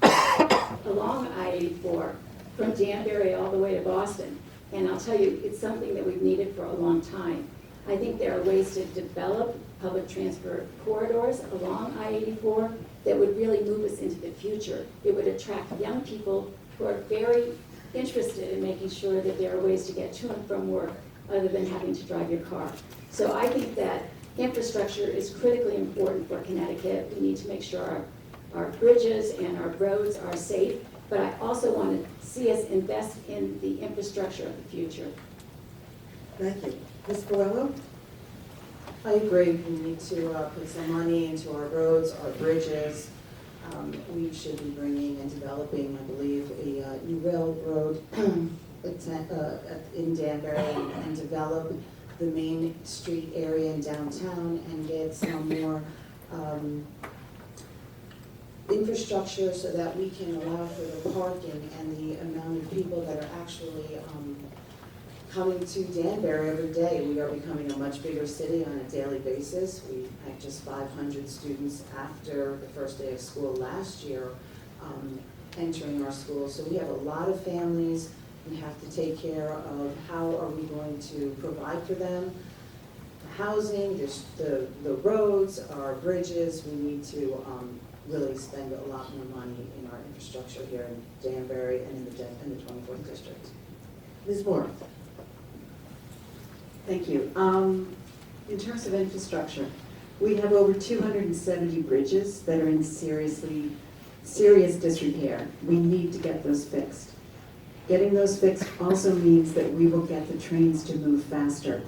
along I-84 from Danbury all the way to Boston. And I'll tell you, it's something that we've needed for a long time. I think there are ways to develop public transport corridors along I-84 that would really move us into the future. It would attract young people who are very interested in making sure that there are ways to get to and from work other than having to drive your car. So I think that infrastructure is critically important for Connecticut. We need to make sure our bridges and our roads are safe, but I also want to see us invest in the infrastructure of the future. Thank you. Ms. Coelho? I agree, we need to put some money into our roads, our bridges. We should be bringing and developing, I believe, a new railroad in Danbury and develop the Main Street area in downtown and get some more infrastructure so that we can allow for the parking and the amount of people that are actually coming to Danbury every day. We are becoming a much bigger city on a daily basis. We had just 500 students after the first day of school last year entering our school. So we have a lot of families. We have to take care of how are we going to provide for them. Housing, the roads, our bridges, we need to really spend a lot more money in our infrastructure here in Danbury and in the 24th district. Ms. Moore? Thank you. In terms of infrastructure, we have over 270 bridges that are in serious disrepair. We need to get those fixed. Getting those fixed also means that we will get the trains to move faster.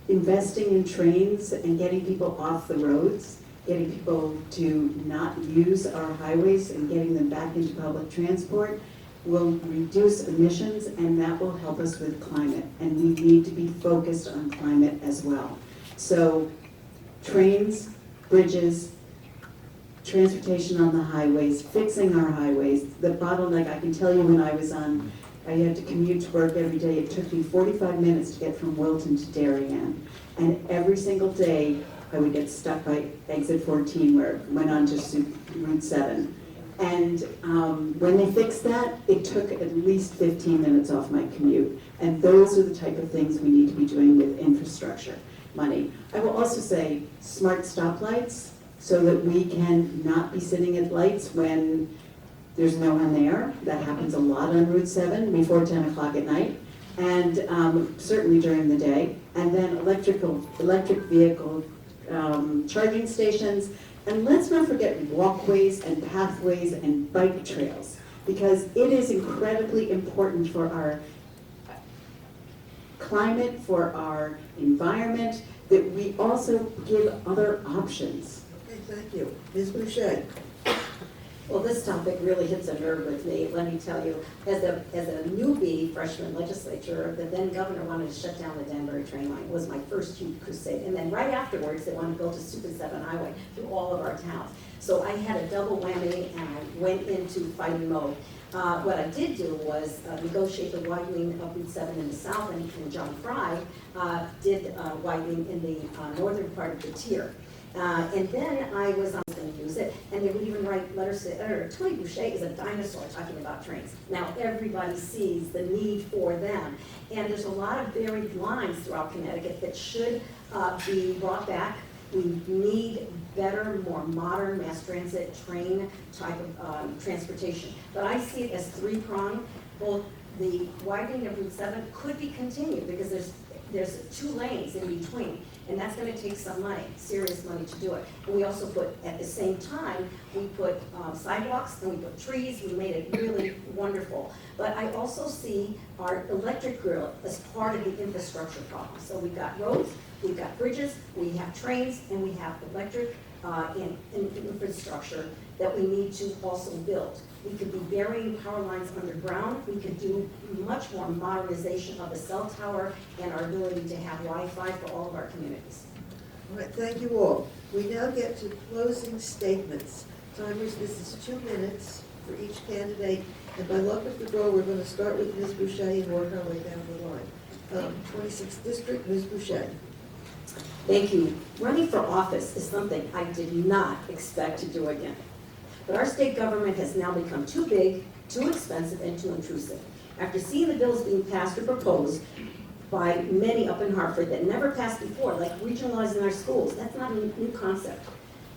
Investing in trains and getting people off the roads, getting people to not use our highways and getting them back into public transport will reduce emissions, and that will help us with climate. And we need to be focused on climate as well. So trains, bridges, transportation on the highways, fixing our highways. The bottleneck, I can tell you when I had to commute to work every day. It took me 45 minutes to get from Wilton to Darien. And every single day, I would get stuck by exit 14 where it went on to Route 7. And when they fixed that, it took at least 15 minutes off my commute. And those are the type of things we need to be doing with infrastructure money. I will also say smart stoplights so that we can not be sitting at lights when there's no one there. That happens a lot on Route 7 before 10 o'clock at night, and certainly during the day. And then electric vehicle charging stations. And let's not forget walkways and pathways and bike trails, because it is incredibly important for our climate, for our environment, that we also give other options. Okay, thank you. Ms. Boucher? Well, this topic really hits a nerve with me. Let me tell you, as a newbie freshman legislature, the then governor wanted to shut down the Danbury train line. It was my first huge crusade. And then right afterwards, they wanted to build a Super 7 highway through all of our towns. So I had a double whammy, and I went into fighting mode. What I did do was negotiate the widening of Route 7 in the south, and John Fry did widening in the northern part of the tier. And then I was going to use it, and they would even write letters to editor. Toni Boucher is a dinosaur talking about trains. Now everybody sees the need for them, and there's a lot of buried lines throughout Connecticut that should be brought back. We need better, more modern mass transit train type of transportation. But I see it as three-pronged. Both the widening of Route 7 could be continued because there's 2 lanes in between. And that's going to take some money, serious money to do it. And we also put, at the same time, we put sidewalks and we put trees. We made it really wonderful. But I also see our electric grid as part of the infrastructure problem. So we've got roads, we've got bridges, we have trains, and we have electric and infrastructure that we need to also build. We could be burying power lines underground. We could do much more modernization of the cell tower and our ability to have Wi-Fi for all of our communities. All right, thank you all. We now get to closing statements. Timers, this is 2 minutes for each candidate, and by luck of the draw, we're going to start with Ms. Boucher and work our way down the line. 26th District, Ms. Boucher. Thank you. Running for office is something I did not expect to do again. But our state government has now become too big, too expensive, and too intrusive. After seeing the bills being passed or proposed by many up in Hartford that never passed before, like regionalizing our schools, that's not a new concept.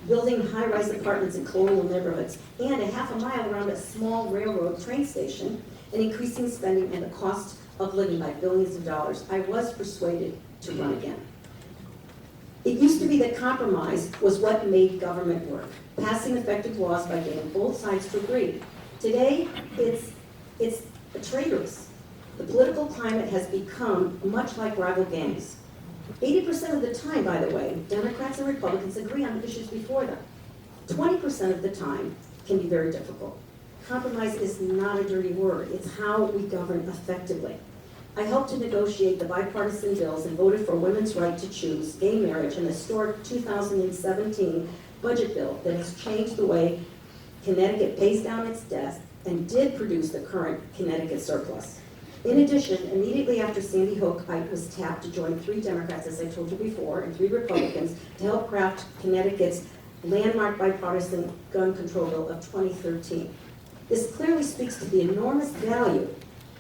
Building high-rise apartments in colonial neighborhoods, and a half a mile around a small railroad train station, and increasing spending and the cost of living by billions of dollars, I was persuaded to run again. It used to be that compromise was what made government work, passing effective laws by getting both sides to agree. Today, it's a traitorous. The political climate has become much like rival gangs. 80% of the time, by the way, Democrats and Republicans agree on the issues before them. 20% of the time can be very difficult. Compromise is not a dirty word. It's how we govern effectively. I helped to negotiate the bipartisan bills and voted for women's right to choose, gay marriage, and the historic 2017 budget bill that has changed the way Connecticut pays down its debt and did produce the current Connecticut surplus. In addition, immediately after Sandy Hook, I was tapped to join 3 Democrats, as I told you before, and 3 Republicans to help craft Connecticut's landmark bipartisan gun control bill of 2013. This clearly speaks to the enormous value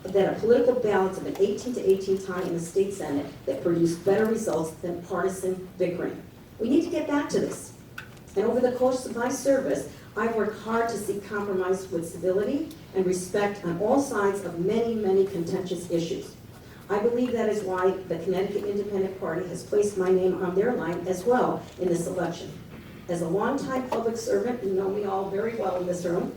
that a political balance of an 18 to 18 tie in the state Senate that produced better results than partisan bickering. We need to get back to this. And over the course of my service, I've worked hard to seek compromise with civility and respect on all sides of many, many contentious issues. I believe that is why the Connecticut Independent Party has placed my name on their line as well in this election. As a longtime public servant, you know me all very well in this room,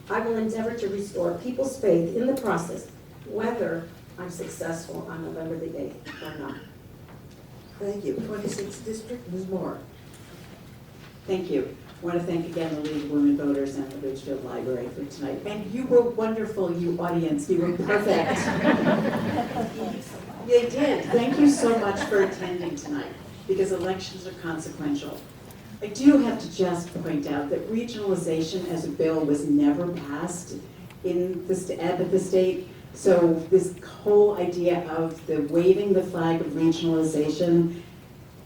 I will endeavor to restore people's faith in the process, whether I'm successful on November the 8th or not. Thank you. 26th District, Ms. Maher. Thank you. I want to thank again the League of Women Voters and the Ridgefield Library for tonight. And you were wonderful, you audience. You were perfect. They did. Thank you so much for attending tonight, because elections are consequential. I do have to just point out that regionalization as a bill was never passed in the state. So this whole idea of the waving the flag of regionalization,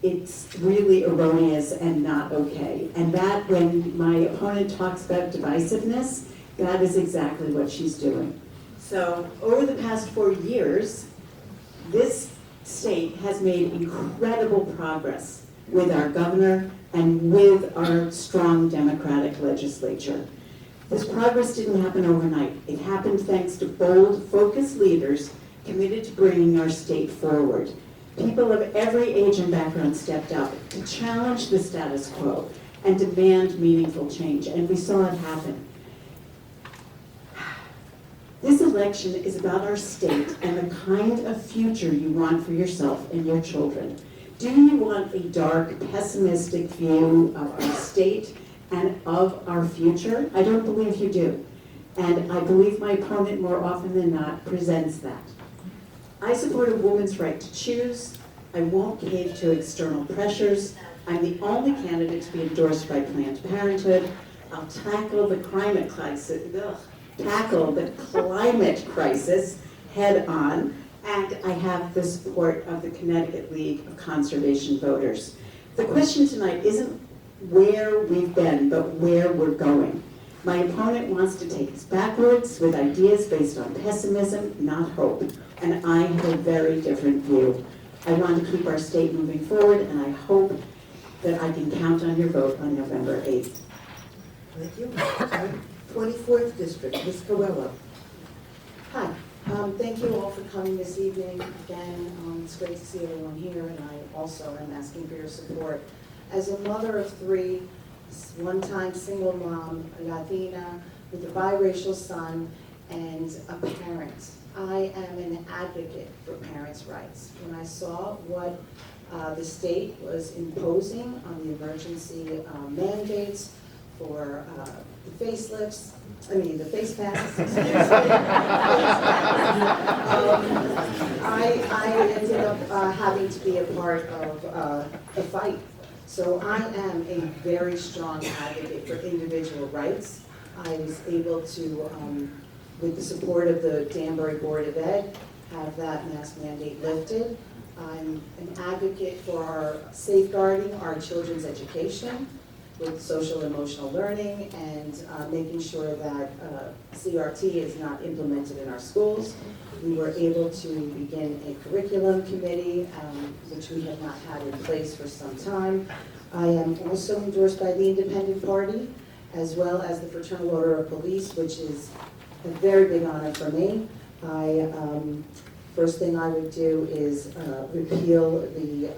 it's really erroneous and not okay. And that, when my opponent talks about divisiveness, That is exactly what she's doing. So over the past 4 years, this state has made incredible progress with our governor and with our strong Democratic legislature. This progress didn't happen overnight. It happened thanks to bold, focused leaders committed to bringing our state forward. People of every age and background stepped up to challenge the status quo and demand meaningful change, and we saw it happen. This election is about our state and the kind of future you want for yourself and your children. Do you want a dark, pessimistic view of our state and of our future? I don't believe you do. And I believe my opponent more often than not presents that. I support a woman's right to choose. I won't cave to external pressures. I'm the only candidate to be endorsed by Planned Parenthood. I'll tackle the climate crisis, head on, and I have the support of the Connecticut League of Conservation Voters. The question tonight isn't where we've been, but where we're going. My opponent wants to take us backwards with ideas based on pessimism, not hope, and I have a very different view. I want to keep our state moving forward, and I hope that I can count on your vote on November 8th. Thank you. 24th District, Ms. Coelho. Hi, thank you all for coming this evening. Again, it's great to see everyone here, and I also am asking for your support. As a mother of 3, one-time single mom, Latina, with a biracial son, and a parent, I am an advocate for parents' rights. When I saw what the state was imposing on the emergency mandates for the facelifts, the face masks, I ended up having to be a part of the fight. So I am a very strong advocate for individual rights. I was able to, with the support of the Danbury Board of Ed, have that mask mandate lifted. I'm an advocate for our safeguarding our children's education with social and emotional learning and making sure that CRT is not implemented in our schools. We were able to begin a curriculum committee, which we have not had in place for some time. I am also endorsed by the Independent Party, as well as the Fraternal Order of Police, which is a very big honor for me. First thing I would do is repeal the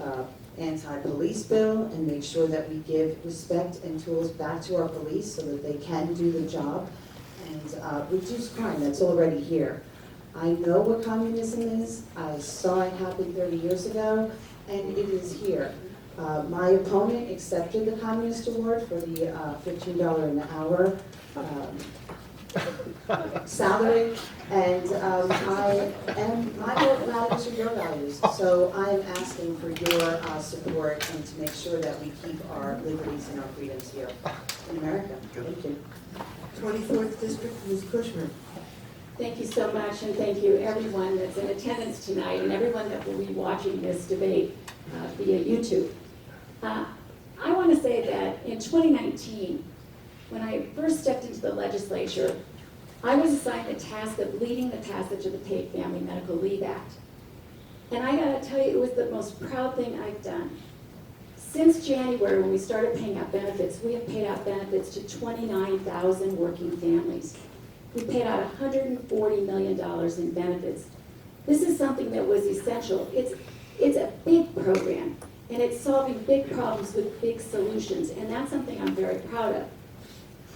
anti-police bill and make sure that we give respect and tools back to our police so that they can do the job and reduce crime that's already here. I know what communism is. I saw it happen 30 years ago, and it is here. My opponent accepted the Communist Award for the $15 an hour salary, and my values are your values. So I am asking for your support and to make sure that we keep our liberties and our freedoms here in America. Thank you. 24th District, Ms. Kushner. Thank you so much, and thank you everyone that's in attendance tonight and everyone that will be watching this debate via YouTube. I want to say that in 2019, when I first stepped into the legislature, I was assigned the task of leading the passage of the Paid Family Medical Leave Act. And I gotta tell you, it was the most proud thing I've done. Since January, when we started paying out benefits, we have paid out benefits to 29,000 working families. We paid out $140 million in benefits. This is something that was essential. It's a big program, and it's solving big problems with big solutions, and that's something I'm very proud of.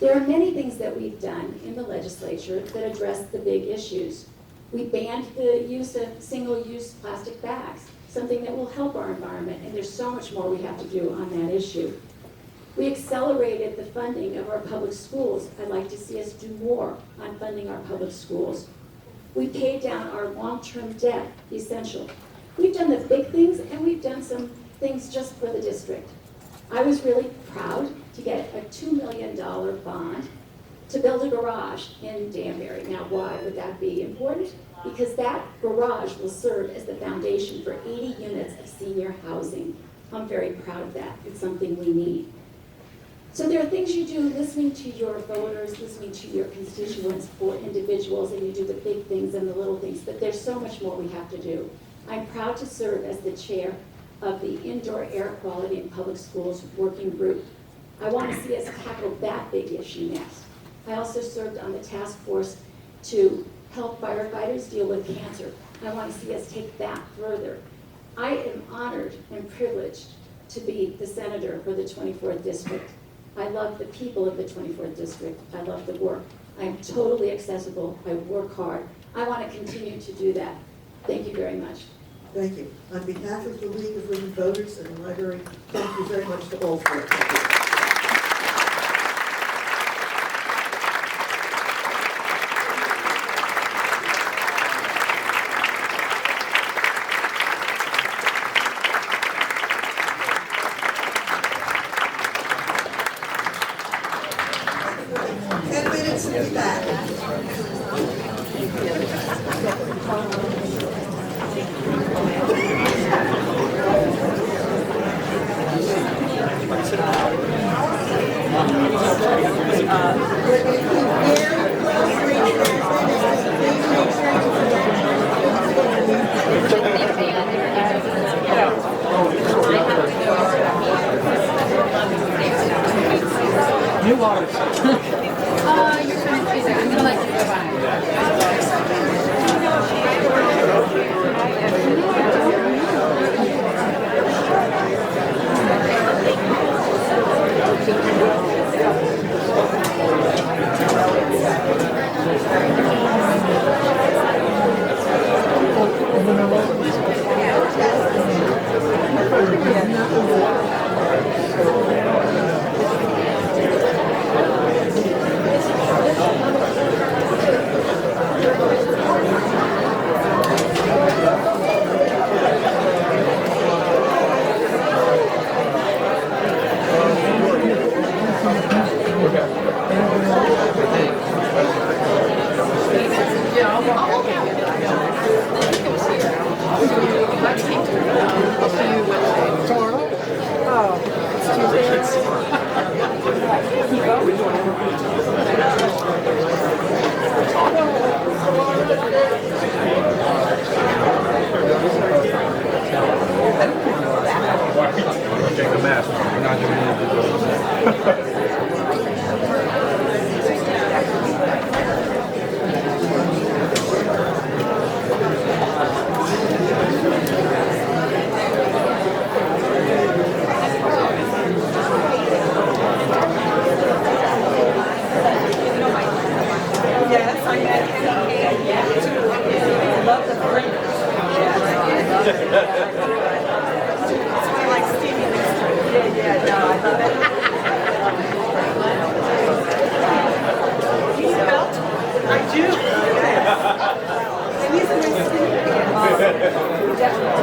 There are many things that we've done in the legislature that address the big issues. We banned the use of single-use plastic bags, something that will help our environment, and there's so much more we have to do on that issue. We accelerated the funding of our public schools. I'd like to see us do more on funding our public schools. We paid down our long-term debt, essential. We've done the big things, and we've done some things just for the district. I was really proud to get a $2 million bond to build a garage in Danbury. Now, why would that be important? Because that garage will serve as the foundation for 80 units of senior housing. I'm very proud of that. It's something we need. So there are things you do listening to your voters, listening to your constituents for individuals, and you do the big things and the little things, but there's so much more we have to do. I'm proud to serve as the chair of the Indoor Air Quality in Public Schools Working Group. I want to see us tackle that big issue next. I also served on the task force to help firefighters deal with cancer. I want to see us take that further. I am honored and privileged to be the senator for the 24th District. I love the people of the 24th District. I love the work. I'm totally accessible. I work hard. I want to continue to do that. Thank you very much. Thank you. On behalf of the League of Women Voters and the library, thank you very much to all four. Thank you.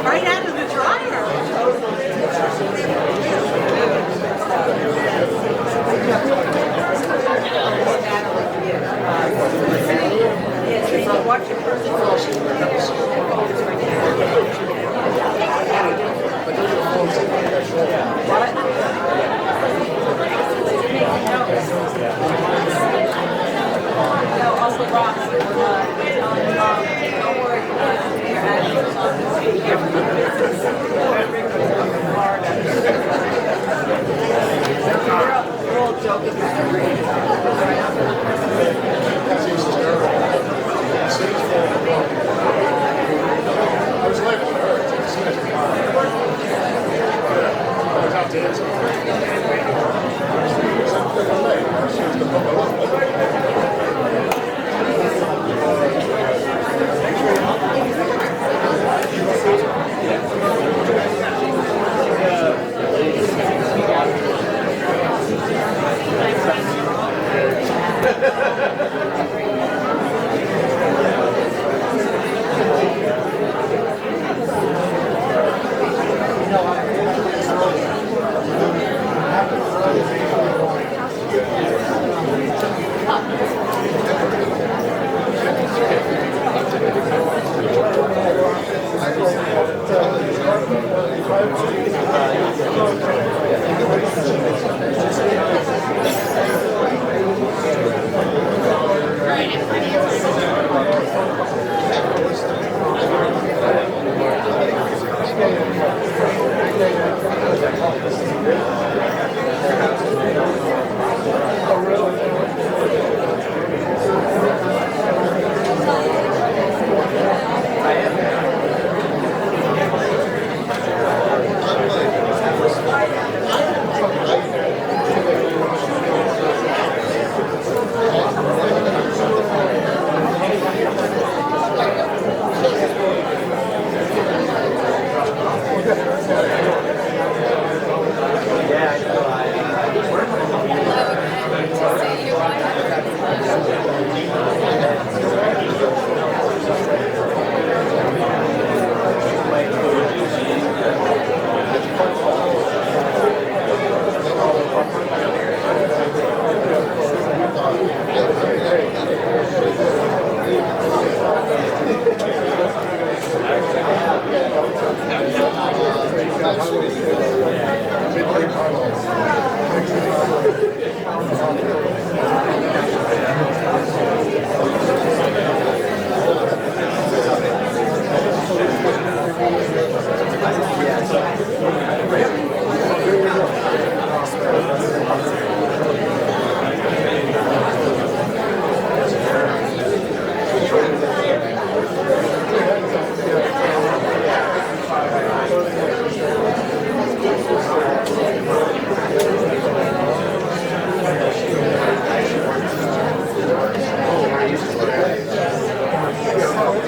Right out of the dryer. Watch your No, Uncle Ross. Don't worry. We're all joking about it.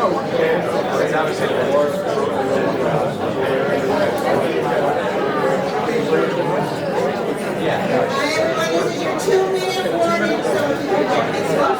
Hi, everyone, this is your 2-minute warning, so if you want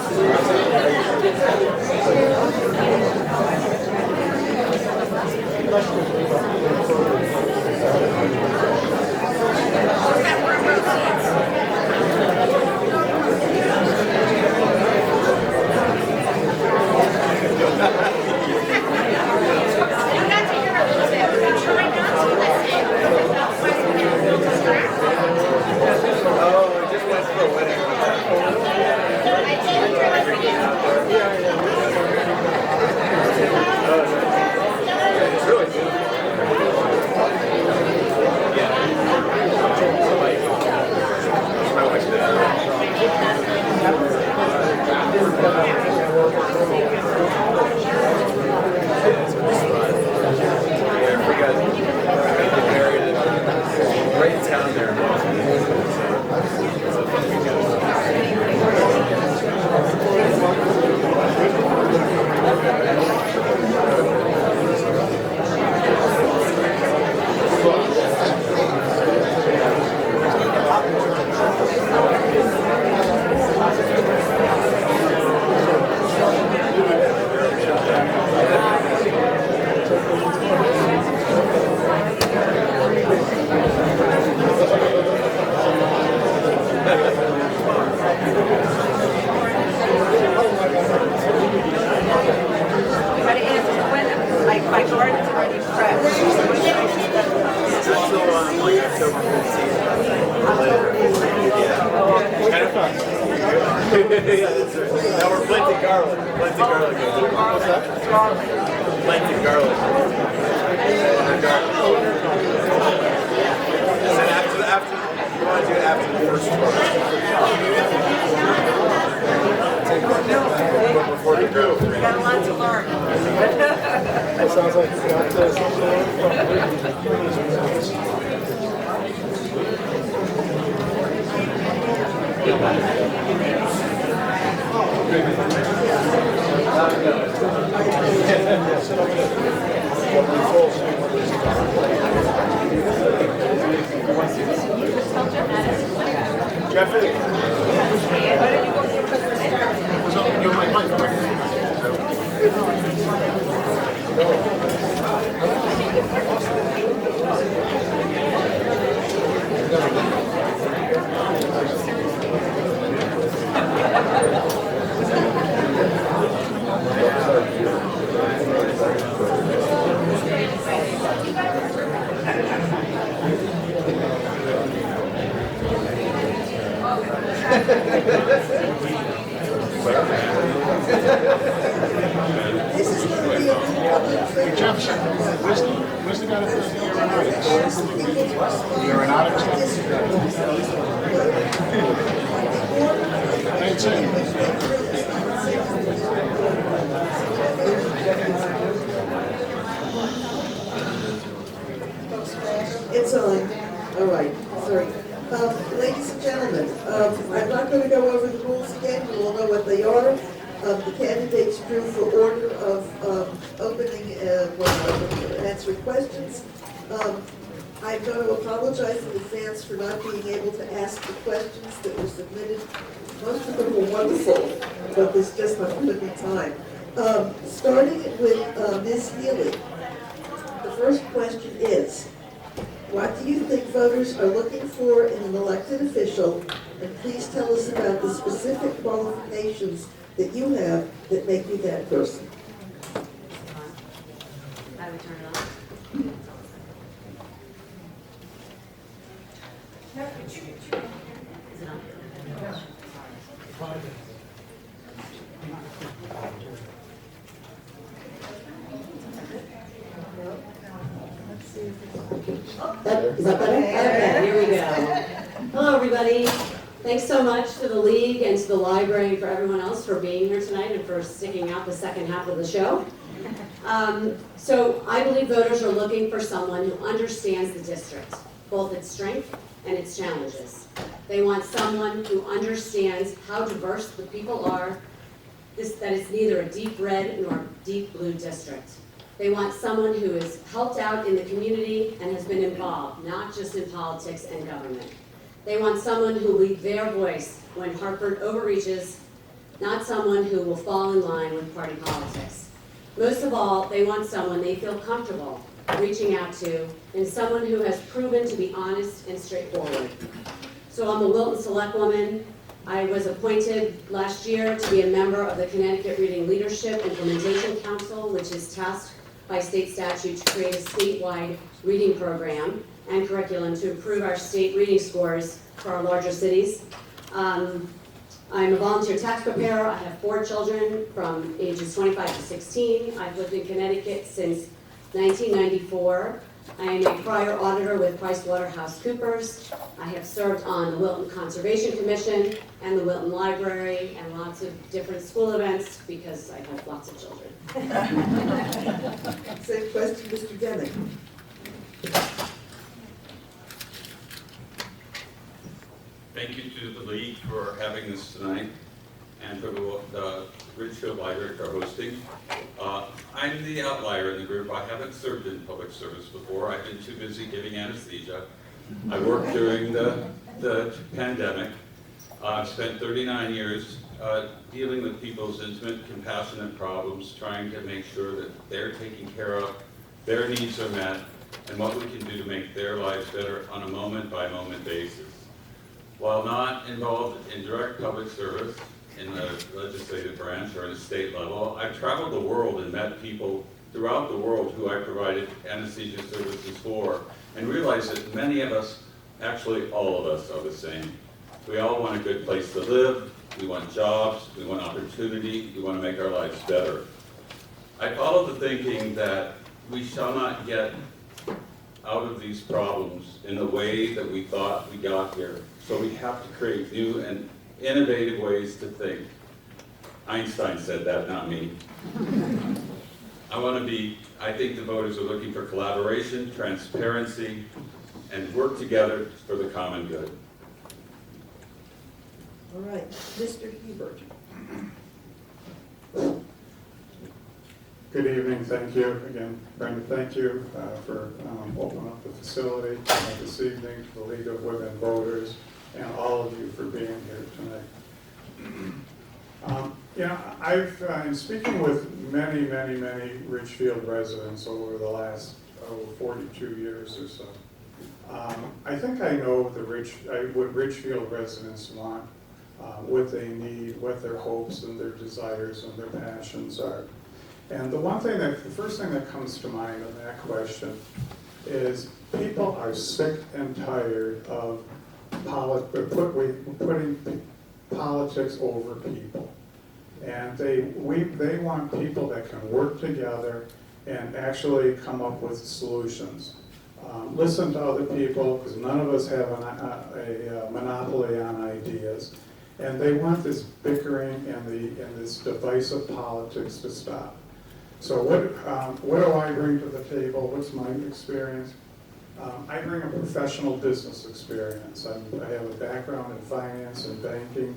Now we're planting garlic. Planting garlic. What's that? Planting garlic. And then after you want to do it after the first one. But before you grow. We got a lot to learn. That sounds like you got Jeffrey. This is going to be a public thing. Where's the guy that does the aeronautics? That's it. It's on. All right, sorry. Ladies and gentlemen, I'm not going to go over the rules again. You all know what they are. The candidates drew for order of opening, answering questions. I'm going to apologize in advance for not being able to ask the questions that were submitted. Most of them were wonderful, but there's just not going to be time. Starting with Ms. Healy, the first question is, what do you think voters are looking for in an elected official? And please tell us about the specific qualifications that you have that make you that person. I would turn it on. Is it on? Is that better? Okay, here we go. Hello, everybody. Thanks so much to the League and to the library and for everyone else for being here tonight and for sticking out the second half of the show. So I believe voters are looking for someone who understands the district, both its strengths and its challenges. They want someone who understands how diverse the people are, that it's neither a deep red nor deep blue district. They want someone who has helped out in the community and has been involved, not just in politics and government. They want someone who will lead their voice when Hartford overreaches, not someone who will fall in line with party politics. Most of all, they want someone they feel comfortable reaching out to, and someone who has proven to be honest and straightforward. So I'm a Wilton Select Woman. I was appointed last year to be a member of the Connecticut Reading Leadership Implementation Council, which is tasked by state statute to create a statewide reading program and curriculum to improve our state reading scores for our larger cities. I'm a volunteer tax preparer. I have 4 children from ages 25 to 16. I've lived in Connecticut since 1994. I am a prior auditor with PricewaterhouseCoopers. I have served on the Wilton Conservation Commission and the Wilton Library and lots of different school events because I have lots of children. Same question, Mr. Deming. Thank you to the League for having this tonight and for the Ridgefield Library for hosting. I'm the outlier in the group. I haven't served in public service before. I've been too busy giving anesthesia. I worked during the pandemic. I've spent 39 years dealing with people's intimate, compassionate problems, trying to make sure that they're taken care of, their needs are met, and what we can do to make their lives better on a moment-by-moment basis. While not involved in direct public service in the legislative branch or in the state level, I've traveled the world and met people throughout the world who I provided anesthesia services for, and realized that many of us, actually all of us, are the same. We all want a good place to live, we want jobs, we want opportunity, we want to make our lives better. I follow the thinking that we shall not get out of these problems in the way that we thought we got here. So we have to create new and innovative ways to think. Einstein said that, not me. I think the voters are looking for collaboration, transparency, and work together for the common good. All right, Mr. Hebert. Good evening, thank you. Again, Brenda, thank you for opening up the facility this evening, to the League of Women Voters, and all of you for being here tonight. I've been speaking with many Ridgefield residents over the last 42 years or so. I think I know what Ridgefield residents want, what they need, what their hopes and their desires and their passions are. And the first thing that comes to mind on that question is people are sick and tired of putting politics over people. And they want people that can work together and actually come up with solutions. Listen to other people, because none of us have a monopoly on ideas. And they want this bickering and this divisive politics to stop. So what do I bring to the table? What's my experience? I bring a professional business experience. I have a background in finance and banking.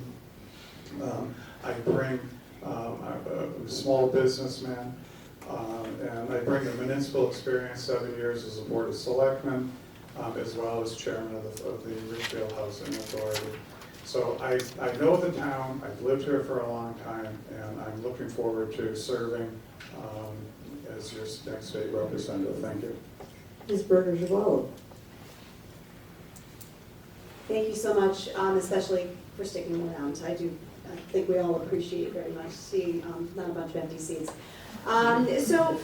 I bring a small businessman, and I bring a municipal experience, 7 years as a Board of Selectmen, as well as chairman of the Ridgefield Housing Authority. So I know the town, I've lived here for a long time, and I'm looking forward to serving as your next state representative. Thank you. Ms. Berger-Girvalo. Thank you so much, especially for sticking around. I think we all appreciate very much seeing not a bunch of empty seats. So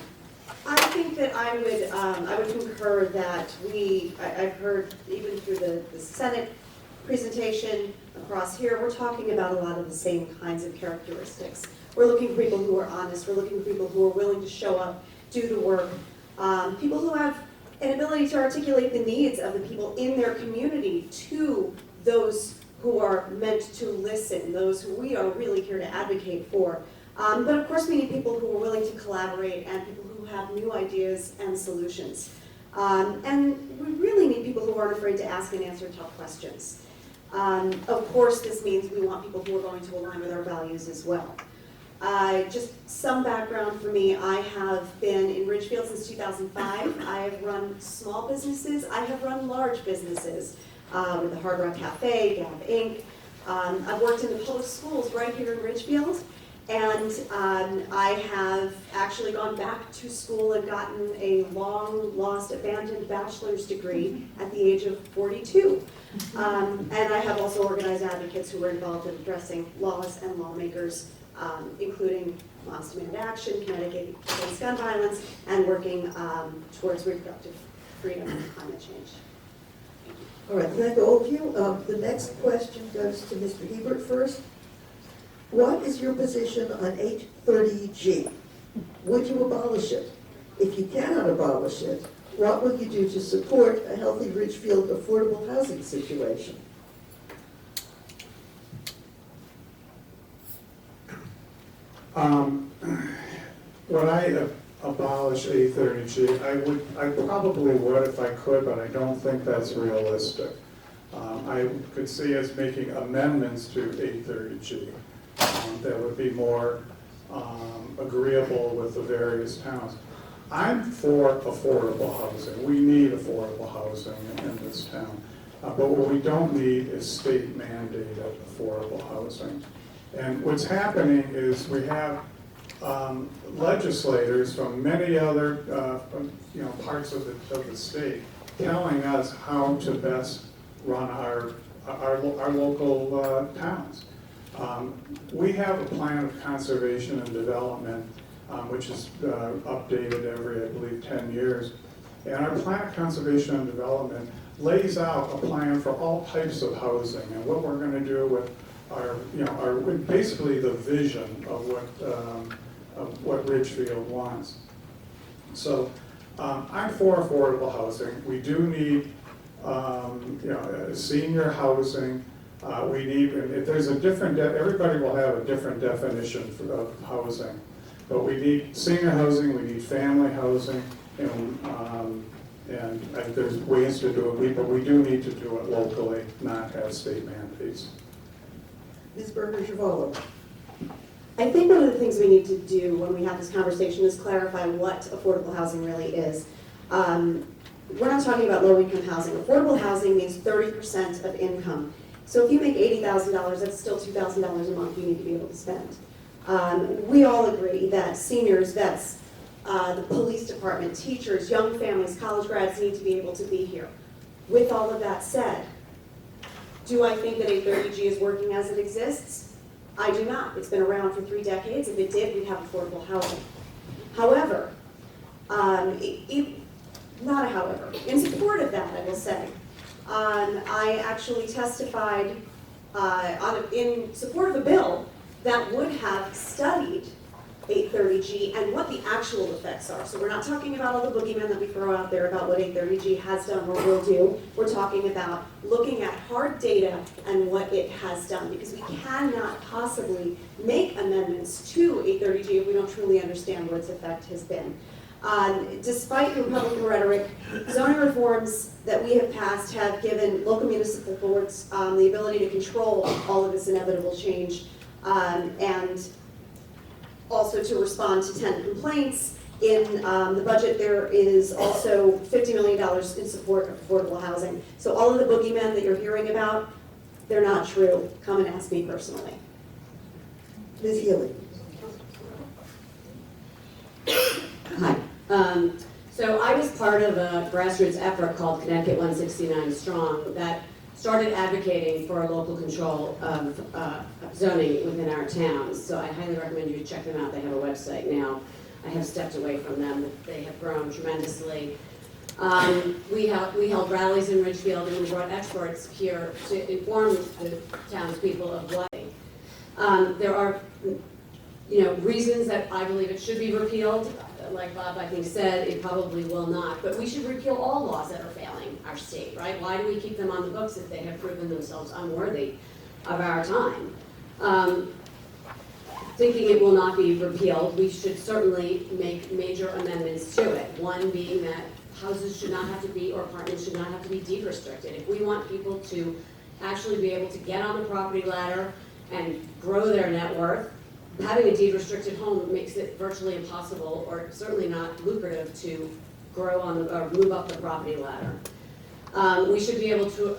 I think that I would concur that I've heard even through the Senate presentation across here, we're talking about a lot of the same kinds of characteristics. We're looking for people who are honest. We're looking for people who are willing to show up, do the work. People who have an ability to articulate the needs of the people in their community to those who are meant to listen, those who we are really here to advocate for. But of course we need people who are willing to collaborate and people who have new ideas and solutions. And we really need people who aren't afraid to ask and answer tough questions. Of course this means we want people who are going to align with our values as well. Just some background for me. I have been in Ridgefield since 2005. I have run small businesses. I have run large businesses with the Hard Rock Cafe, Gap Inc. I've worked in the public schools right here in Ridgefield. And I have actually gone back to school and gotten a long-lost, abandoned bachelor's degree at the age of 42. And I have also organized advocates who were involved in addressing laws and lawmakers, including Moms Demand Action, Connecticut Against Gun Violence, and working towards reproductive freedom and climate change. All right, thank all of you. The next question goes to Mr. Hebert first. What is your position on 830G? Would you abolish it? If you cannot abolish it, what will you do to support a healthy Ridgefield affordable housing situation? Would I abolish 830G? I probably would if I could, but I don't think that's realistic. I could see us making amendments to 830G that would be more agreeable with the various towns. I'm for affordable housing. We need affordable housing in this town. But what we don't need is state mandated affordable housing. And what's happening is we have legislators from many other parts of the state telling us how to best run our local towns. We have a plan of conservation and development, which is updated every, I believe, 10 years. And our plan of conservation and development lays out a plan for all types of housing and what we're going to do with our basically the vision of what Ridgefield wants. So I'm for affordable housing. We do need senior housing. We need, and if there's a different, everybody will have a different definition of housing. But we need senior housing, we need family housing, and there's ways to do it, but we do need to do it locally, not have state mandates. Ms. Berger-Girvalo. I think one of the things we need to do when we have this conversation is clarify what affordable housing really is. We're not talking about low-income housing. Affordable housing means 30% of income. So if you make $80,000, that's still $2,000 a month you need to be able to spend. We all agree that seniors, vets, the police department, teachers, young families, college grads need to be able to be here. With all of that said, do I think that 830G is working as it exists? I do not. It's been around for 3 decades. If it did, we'd have affordable housing. However, not a however, in support of that, I will say, I actually testified in support of a bill that would have studied 830G and what the actual effects are. So we're not talking about all the boogeymen that we throw out there about what 830G has done or will do. We're talking about looking at hard data and what it has done, because we cannot possibly make amendments to 830G if we don't truly understand what its effect has been. Despite Republican rhetoric, zoning reforms that we have passed have given local municipal boards the ability to control all of this inevitable change and also to respond to tenant complaints. In the budget, there is also $50 million in support of affordable housing. So all of the boogeymen that you're hearing about, they're not true. Come and ask me personally. Ms. Healy. Hi. So I was part of a grassroots effort called Connecticut 169 Strong that started advocating for local control of zoning within our towns. So I highly recommend you check them out. They have a website now. I have stepped away from them, but they have grown tremendously. We held rallies in Ridgefield, and we brought experts here to inform the townspeople of what. There are, reasons that I believe it should be repealed. Like Bob, I think, said, it probably will not. But we should repeal all laws that are failing our state, right? Why do we keep them on the books if they have proven themselves unworthy of our time? Thinking it will not be repealed, we should certainly make major amendments to it. One being that houses should not have to be, or apartments should not have to be deed restricted. If we want people to actually be able to get on the property ladder and grow their net worth, having a deed restricted home makes it virtually impossible, or certainly not lucrative, to grow on, or move up the property ladder. We should be able to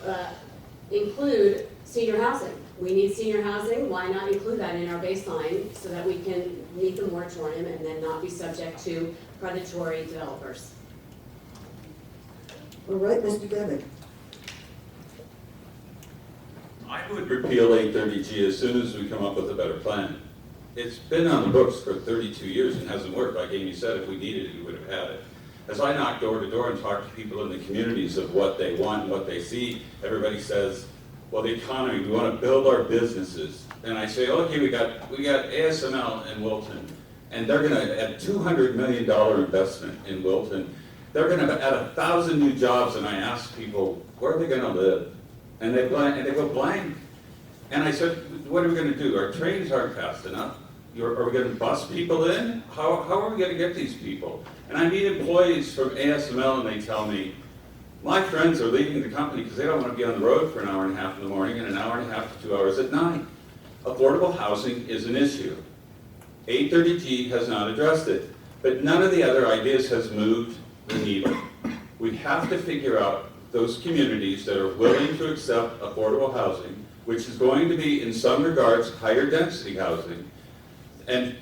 include senior housing. We need senior housing, why not include that in our baseline so that we can meet the moratorium and then not be subject to predatory developers? All right, Mr. Demick. I would repeal 830G as soon as we come up with a better plan. It's been on the books for 32 years and hasn't worked. Like Aimee said, if we needed it, we would have had it. As I knock door to door and talk to people in the communities of what they want and what they see, everybody says, well, the economy, we want to build our businesses. And I say, okay, we got ASML in Wilton, and they're going to add $200 million investment in Wilton. They're going to add 1,000 new jobs, and I ask people, where are they going to live? And they go blank. And I said, what are we going to do? Our trains aren't fast enough. Are we going to bus people in? How are we going to get these people? And I meet employees from ASML, and they tell me, my friends are leaving the company because they don't want to be on the road for an hour and a half in the morning and an hour and a half to 2 hours at night. Affordable housing is an issue. 830G has not addressed it, but none of the other ideas has moved the needle. We have to figure out those communities that are willing to accept affordable housing, which is going to be, in some regards, higher density housing, and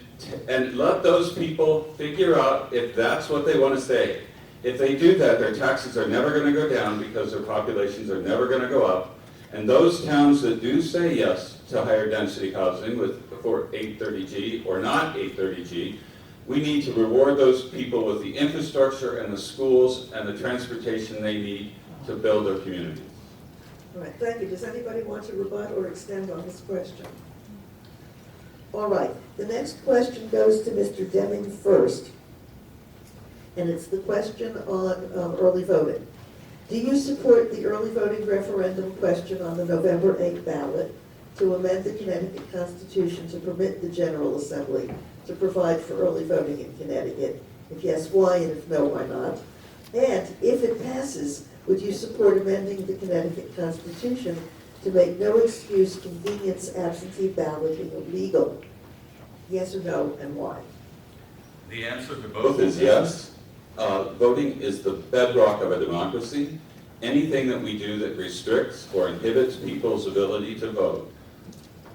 let those people figure out if that's what they want to stay. If they do that, their taxes are never going to go down because their populations are never going to go up. And those towns that do say yes to higher density housing for 830G or not 830G, we need to reward those people with the infrastructure and the schools and the transportation they need to build their communities. All right, thank you. Does anybody want to rebut or extend on this question? All right, the next question goes to Mr. Deming first. And it's the question on early voting. Do you support the early voting referendum question on the November 8th ballot to amend the Connecticut Constitution to permit the General Assembly to provide for early voting in Connecticut? If yes, why? And if no, why not? And if it passes, would you support amending the Connecticut Constitution to make no excuse convenience absentee balloting illegal? Yes or no, and why? The answer to both is yes. Voting is the bedrock of a democracy. Anything that we do that restricts or inhibits people's ability to vote,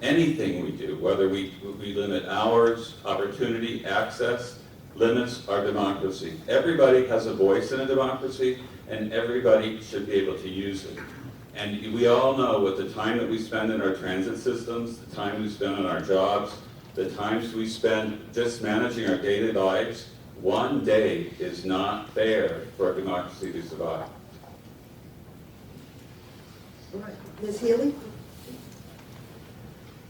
anything we do, whether we limit hours, opportunity, access, limits our democracy. Everybody has a voice in a democracy, and everybody should be able to use it. And we all know with the time that we spend in our transit systems, the time we spend on our jobs, the times we spend just managing our daily lives, one day is not fair for a democracy to survive. All right, Ms. Healy?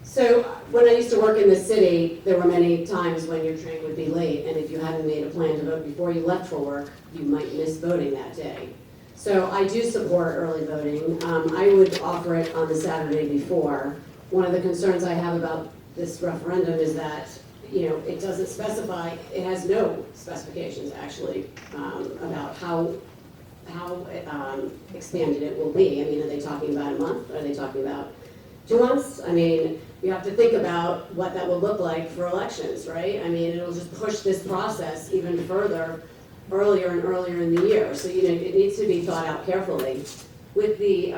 So when I used to work in the city, there were many times when your train would be late, and if you hadn't made a plan to vote before you left for work, you might miss voting that day. So I do support early voting. I would offer it on the Saturday before. One of the concerns I have about this referendum is that, you know, it doesn't specify, it has no specifications actually about how expanded it will be. I mean, are they talking about a month? Are they talking about 2 months? I mean, you have to think about what that will look like for elections, right? I mean, it'll just push this process even further, earlier and earlier in the year. So, you know, it needs to be thought out carefully. With the,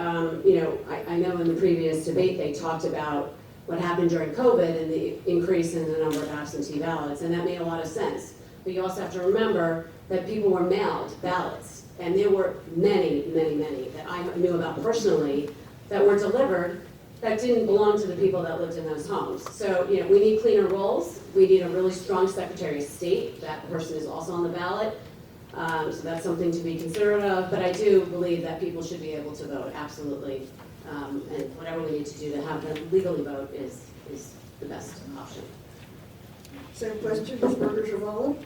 you know, I know in the previous debate they talked about what happened during COVID and the increase in the number of absentee ballots, and that made a lot of sense. But you also have to remember that people were mailed ballots, and there were many, many, many that I knew about personally that were delivered that didn't belong to the people that lived in those homes. So, you know, we need cleaner rolls. We need a really strong Secretary of State. That person is also on the ballot. So that's something to be considerate of. But I do believe that people should be able to vote, absolutely. And whatever we need to do to have them legally vote is the best option. Same question, Ms. Berger-Girvalo?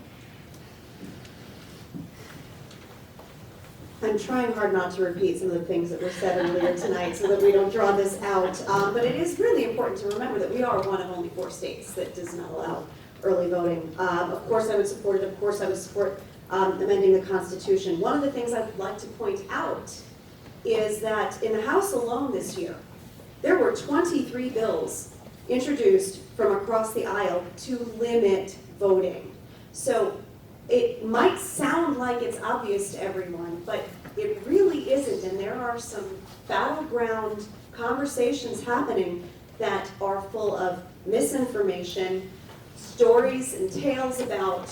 I'm trying hard not to repeat some of the things that were said earlier tonight so that we don't draw this out. But it is really important to remember that we are one of only 4 states that does not allow early voting. Of course I would support it. Of course I would support amending the Constitution. One of the things I would like to point out is that in the House alone this year, there were 23 bills introduced from across the aisle to limit voting. So it might sound like it's obvious to everyone, but it really isn't, and there are some battleground conversations happening that are full of misinformation, stories and tales about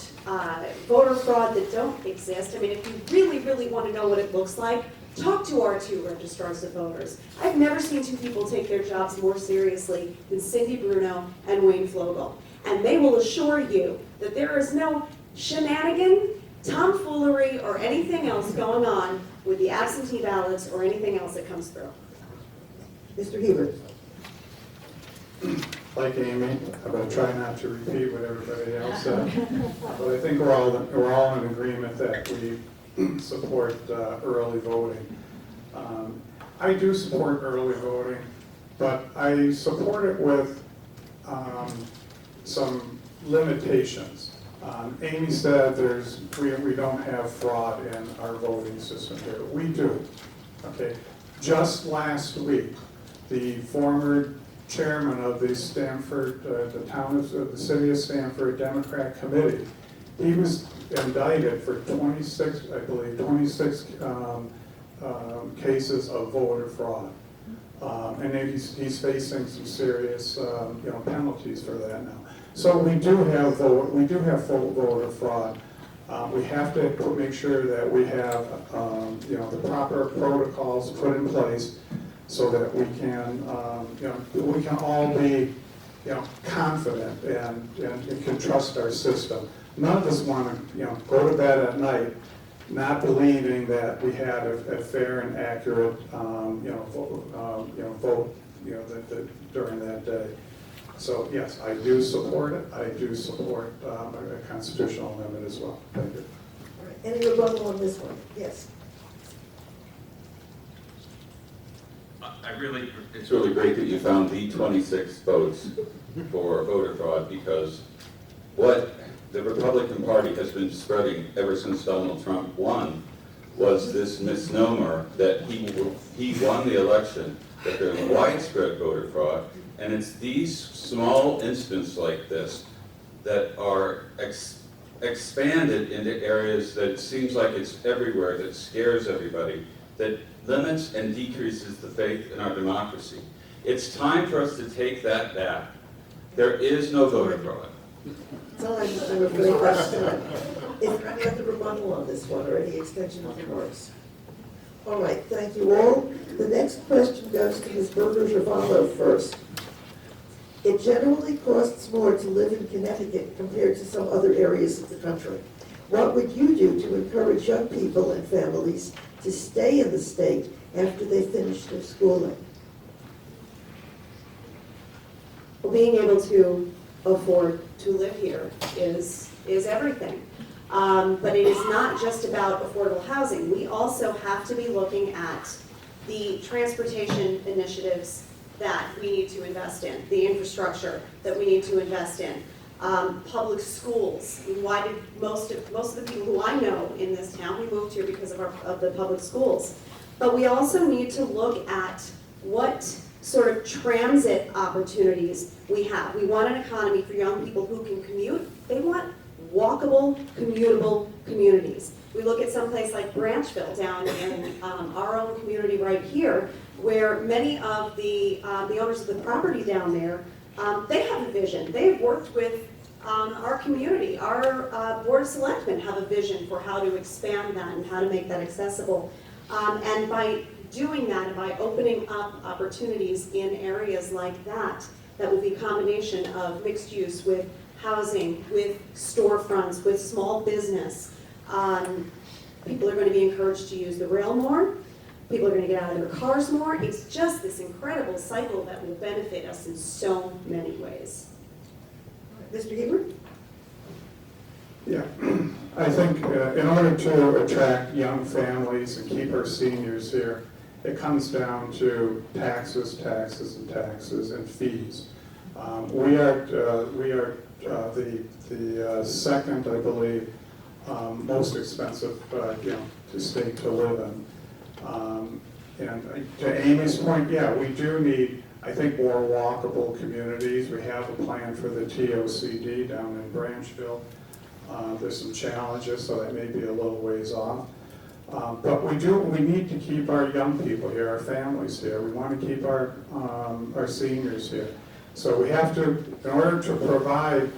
voter fraud that don't exist. I mean, if you really, really want to know what it looks like, talk to our two registrars of voters. I've never seen two people take their jobs more seriously than Cindy Bruno and Wayne Flogel. And they will assure you that there is no shenanigan, tomfoolery, or anything else going on with the absentee ballots or anything else that comes through. Mr. Hebert. Like Aimee, I'm going to try not to repeat what everybody else said, but I think we're all in agreement that we support early voting. I do support early voting, but I support it with some limitations. Aimee said we don't have fraud in our voting system here. We do. Okay. Just last week, the former chairman of the Stamford, the city of Stamford Democrat Committee, he was indicted for 26 cases of voter fraud. And then he's facing some serious penalties for that now. So we do have full voter fraud. We have to make sure that we have the proper protocols put in place so that we can all be confident and can trust our system. None of us want to go to bed at night not believing that we had a fair and accurate vote during that day. So yes, I do support it. I do support a constitutional amendment as well. Thank you. All right. Any rebuttal on this one? Yes. It's really great that you found the 26 votes for voter fraud, because what the Republican Party has been spreading ever since Donald Trump won was this misnomer that he won the election, that there's widespread voter fraud, and it's these small instances like this that are expanded into areas that it seems like it's everywhere, that scares everybody, that limits and decreases the faith in our democracy. It's time for us to take that back. There is no voter fraud. Time, I'm afraid that's time. If you have the rebuttal on this one, or any extension of remarks. All right, thank you all. The next question goes to Ms. Berger-Girvalo first. It generally costs more to live in Connecticut compared to some other areas of the country. What would you do to encourage young people and families to stay in the state after they finish their schooling? Well, being able to afford to live here is everything. But it is not just about affordable housing. We also have to be looking at the transportation initiatives that we need to invest in, the infrastructure that we need to invest in, public schools. Why did most of the people who I know in this town, we moved here because of the public schools. But we also need to look at what sort of transit opportunities we have. We want an economy for young people who can commute. They want walkable, commutable communities. We look at someplace like Branchville down in our own community right here, where many of the owners of the property down there, they have a vision. They've worked with our community. Our Board of Selectmen have a vision for how to expand that and how to make that accessible. And by doing that and by opening up opportunities in areas like that, that will be a combination of mixed use with housing, with storefronts, with small business. People are going to be encouraged to use the rail more. People are going to get out of their cars more. It's just this incredible cycle that will benefit us in so many ways. Mr. Hebert? Yeah, I think in order to attract young families and keep our seniors here, it comes down to taxes, taxes, and taxes, and fees. We are the second, I believe, most expensive state to live in. And to Aimee's point, yeah, we do need I think more walkable communities. We have a plan for the TOCD down in Branchville. There's some challenges, so that may be a little ways off. But we need to keep our young people here, our families here. We want to keep our seniors here. So we have to, in order to provide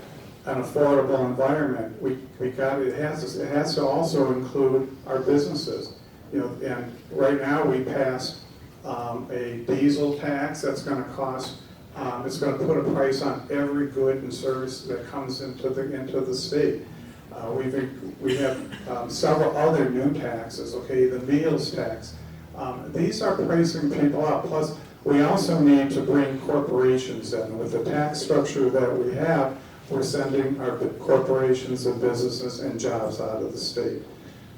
an affordable environment, it has to also include our businesses. And right now we pass a diesel tax that's going to cost. It's going to put a price on every good and service that comes into the state. We have several other new taxes. Okay, the meals tax. These are pricing people out. Plus, we also need to bring corporations in. With the tax structure that we have, we're sending our corporations and businesses and jobs out of the state.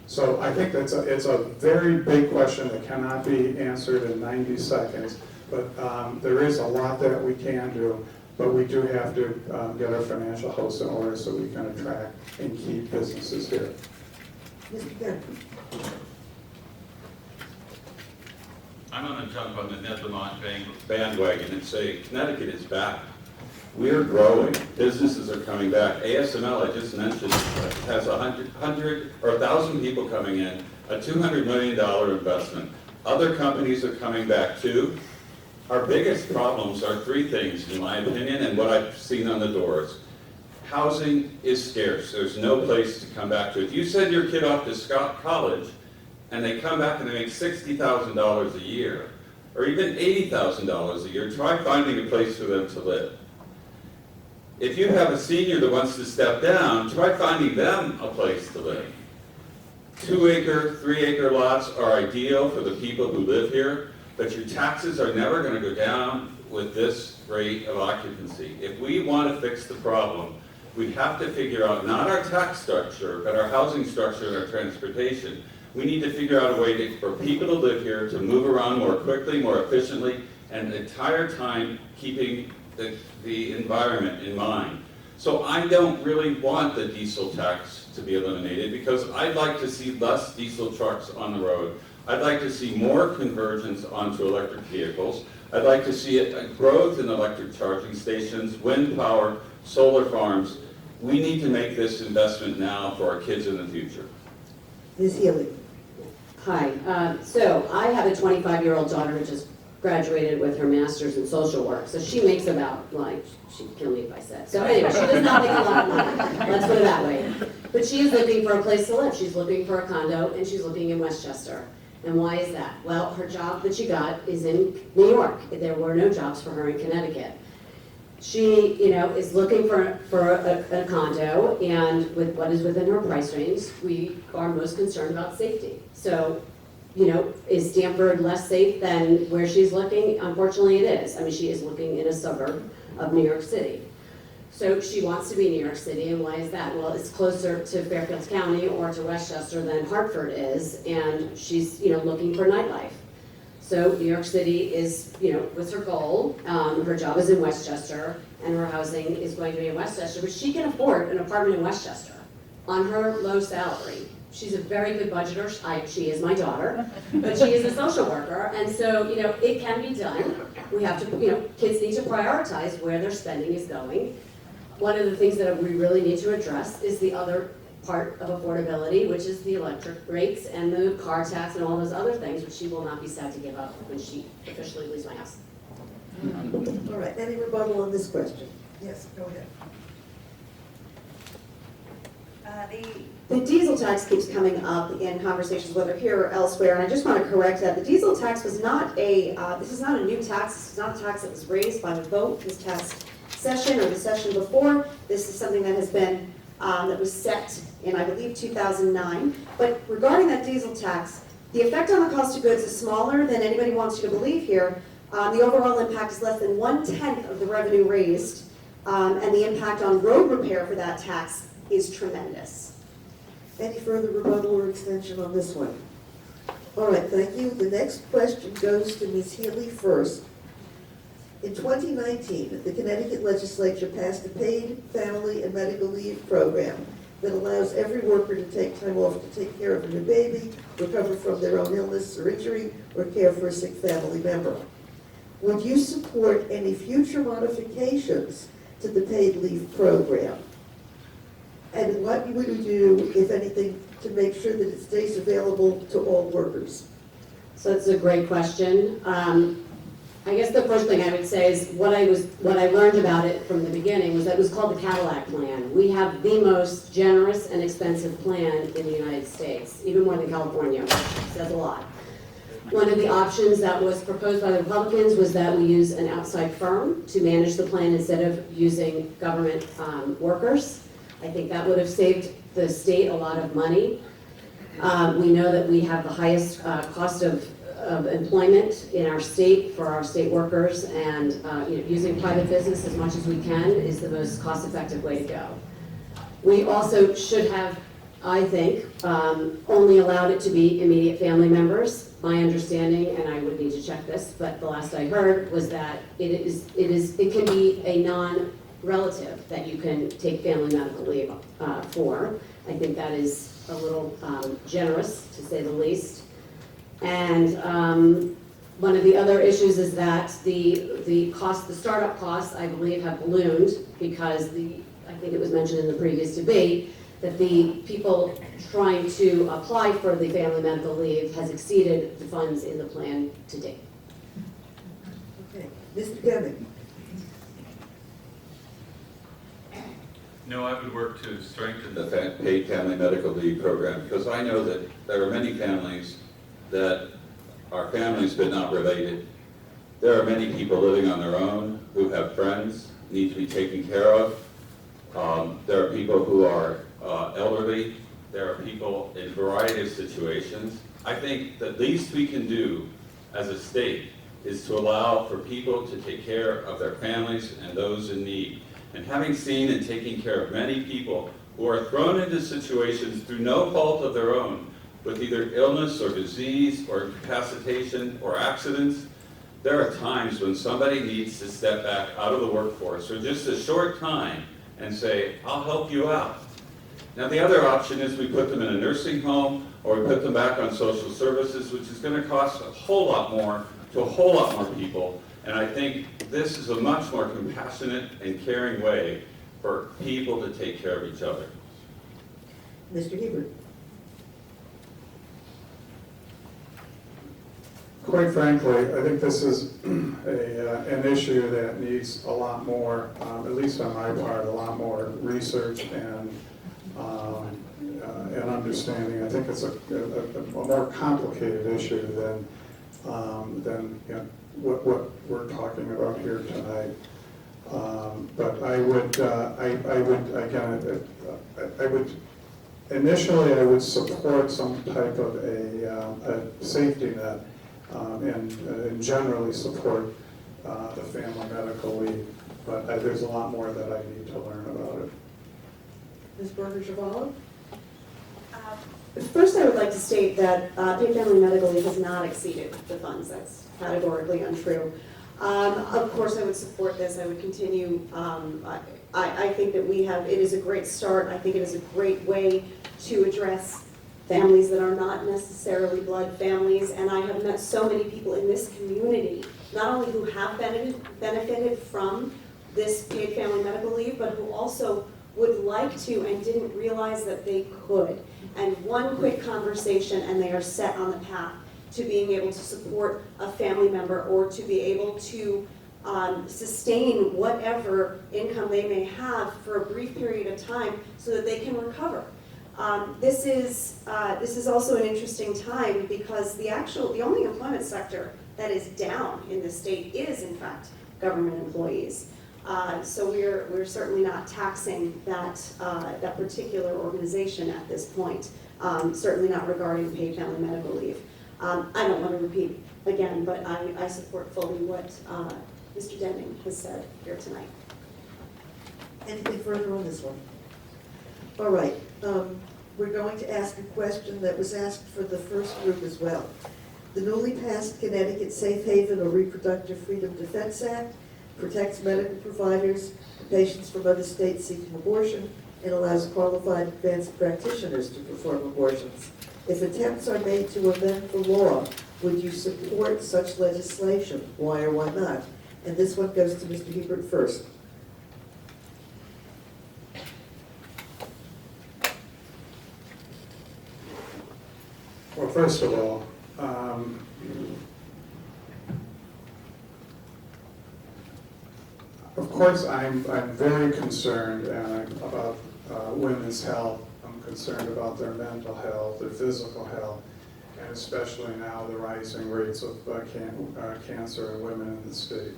So I think it's a very big question that cannot be answered in 90 seconds. But there is a lot that we can do. But we do have to get our financial house in order so we can attract and keep businesses here. Mr. Berger. I'm going to jump on the Ned Lamont bandwagon and say Connecticut is back. We're growing. Businesses are coming back. ASML, I just mentioned, has 1,000 people coming in, a $200 million investment. Other companies are coming back too. Our biggest problems are three things, in my opinion, and what I've seen on the doors. Housing is scarce. There's no place to come back to. If you send your kid off to college and they come back and they make $60,000 a year, or even $80,000 a year, try finding a place for them to live. If you have a senior that wants to step down, try finding them a place to live. 2-acre, 3-acre lots are ideal for the people who live here, but your taxes are never going to go down with this rate of occupancy. If we want to fix the problem, we have to figure out not our tax structure, but our housing structure and our transportation. We need to figure out a way for people to live here, to move around more quickly, more efficiently, and the entire time keeping the environment in mind. So I don't really want the diesel tax to be eliminated because I'd like to see less diesel trucks on the road. I'd like to see more convergence onto electric vehicles. I'd like to see a growth in electric charging stations, wind power, solar farms. We need to make this investment now for our kids in the future. Ms. Healy. Hi, so I have a 25-year-old daughter who just graduated with her master's in social work. So she makes about, she'd kill me if I said. So anyway, she does not make a lot of money. Let's put it that way. But she is looking for a place to live. She's looking for a condo, and she's looking in Westchester. And why is that? Well, her job that she got is in New York. There were no jobs for her in Connecticut. She, is looking for a condo, and with what is within her price range, we are most concerned about safety. So, is Stamford less safe than where she's looking? Unfortunately, it is. I mean, she is looking in a suburb of New York City. So she wants to be in New York City, and why is that? Well, it's closer to Fairfield County or to Westchester than Hartford is, and she's, looking for nightlife. So New York City is, was her goal. Her job is in Westchester, and her housing is going to be in Westchester, but she can afford an apartment in Westchester on her low salary. She's a very good budgeter. She is my daughter, but she is a social worker, and so, it can be done. We have to, kids need to prioritize where their spending is going. One of the things that we really need to address is the other part of affordability, which is the electric rates and the car tax and all those other things, which she will not be sad to give up when she officially leaves my house. All right, any rebuttal on this question? Yes, go ahead. The diesel tax keeps coming up in conversations, whether here or elsewhere, and I just want to correct that. The diesel tax was not this is not a new tax. This is not a tax that was raised by the vote this past session or the session before. This is something that has been, that was set in, I believe, 2009. But regarding that diesel tax, the effect on the cost of goods is smaller than anybody wants you to believe here. The overall impact is less than 1/10 of the revenue raised, and the impact on road repair for that tax is tremendous. Any further rebuttal or extension on this one? All right, thank you. The next question goes to Ms. Healy first. In 2019, the Connecticut Legislature passed a paid family and medical leave program that allows every worker to take time off to take care of a new baby, recover from their own illness or injury, or care for a sick family member. would you support any future modifications to the paid leave program? And what would you do, if anything, to make sure that it stays available to all workers? So that's a great question. I guess the first thing I would say is what I learned about it from the beginning was that it was called the Cadillac plan. We have the most generous and expensive plan in the United States, even more than California, which says a lot. One of the options that was proposed by the Republicans was that we use an outside firm to manage the plan instead of using government workers. I think that would have saved the state a lot of money. We know that we have the highest cost of employment in our state for our state workers, and using private business as much as we can is the most cost-effective way to go. We also should have, I think, only allowed it to be immediate family members. My understanding, and I would need to check this, but the last I heard was that it can be a non-relative that you can take family medical leave for. I think that is a little generous, to say the least. And one of the other issues is that the startup costs, I believe, have ballooned because I think it was mentioned in the previous debate, that the people trying to apply for the family medical leave has exceeded the funds in the plan to date. Okay, Mr. Deming. No, I would work to strengthen the paid family medical leave program, because I know that there are many families that are families but not related. There are many people living on their own who have friends, need to be taken care of. There are people who are elderly. There are people in a variety of situations. I think the least we can do as a state is to allow for people to take care of their families and those in need. And having seen and taken care of many people who are thrown into situations through no fault of their own, with either illness or disease or incapacitation or accidents, there are times when somebody needs to step back out of the workforce for just a short time and say, I'll help you out. Now the other option is we put them in a nursing home or we put them back on social services, which is going to cost a whole lot more to a whole lot more people. And I think this is a much more compassionate and caring way for people to take care of each other. Mr. Hebert. Quite frankly, I think this is an issue that needs a lot more, at least on my part, a lot more research and understanding. I think it's a more complicated issue than what we're talking about here tonight. But I would initially I would support some type of a safety net. And generally support the family medical leave, but there's a lot more that I need to learn about it. Ms. Berger-Girvalo? First, I would like to state that paid family medical leave has not exceeded the funds. That's categorically untrue. Of course, I would support this. I would continue. I think that it is a great start. I think it is a great way to address families that are not necessarily blood families, and I have met so many people in this community, not only who have benefited from this paid family medical leave, but who also would like to and didn't realize that they could. And one quick conversation and they are set on the path to being able to support a family member or to be able to sustain whatever income they may have for a brief period of time so that they can recover. This is also an interesting time because the only employment sector that is down in the state is in fact government employees. So we're certainly not taxing that particular organization at this point. Certainly not regarding paid family medical leave. I don't want to repeat again, but I support fully what Mr. Deming has said here tonight. Anything further on this one? All right. We're going to ask a question that was asked for the first group as well. The newly passed Connecticut Safe Haven or Reproductive Freedom Defense Act protects medical providers and patients from other states seeking abortion and allows qualified advanced practitioners to perform abortions. If attempts are made to amend the law, would you support such legislation? Why or why not? And this one goes to Mr. Hebert first. Well, first of all, of course, I'm very concerned about women's health. I'm concerned about their mental health, their physical health, and especially now the rising rates of cancer in women in the state.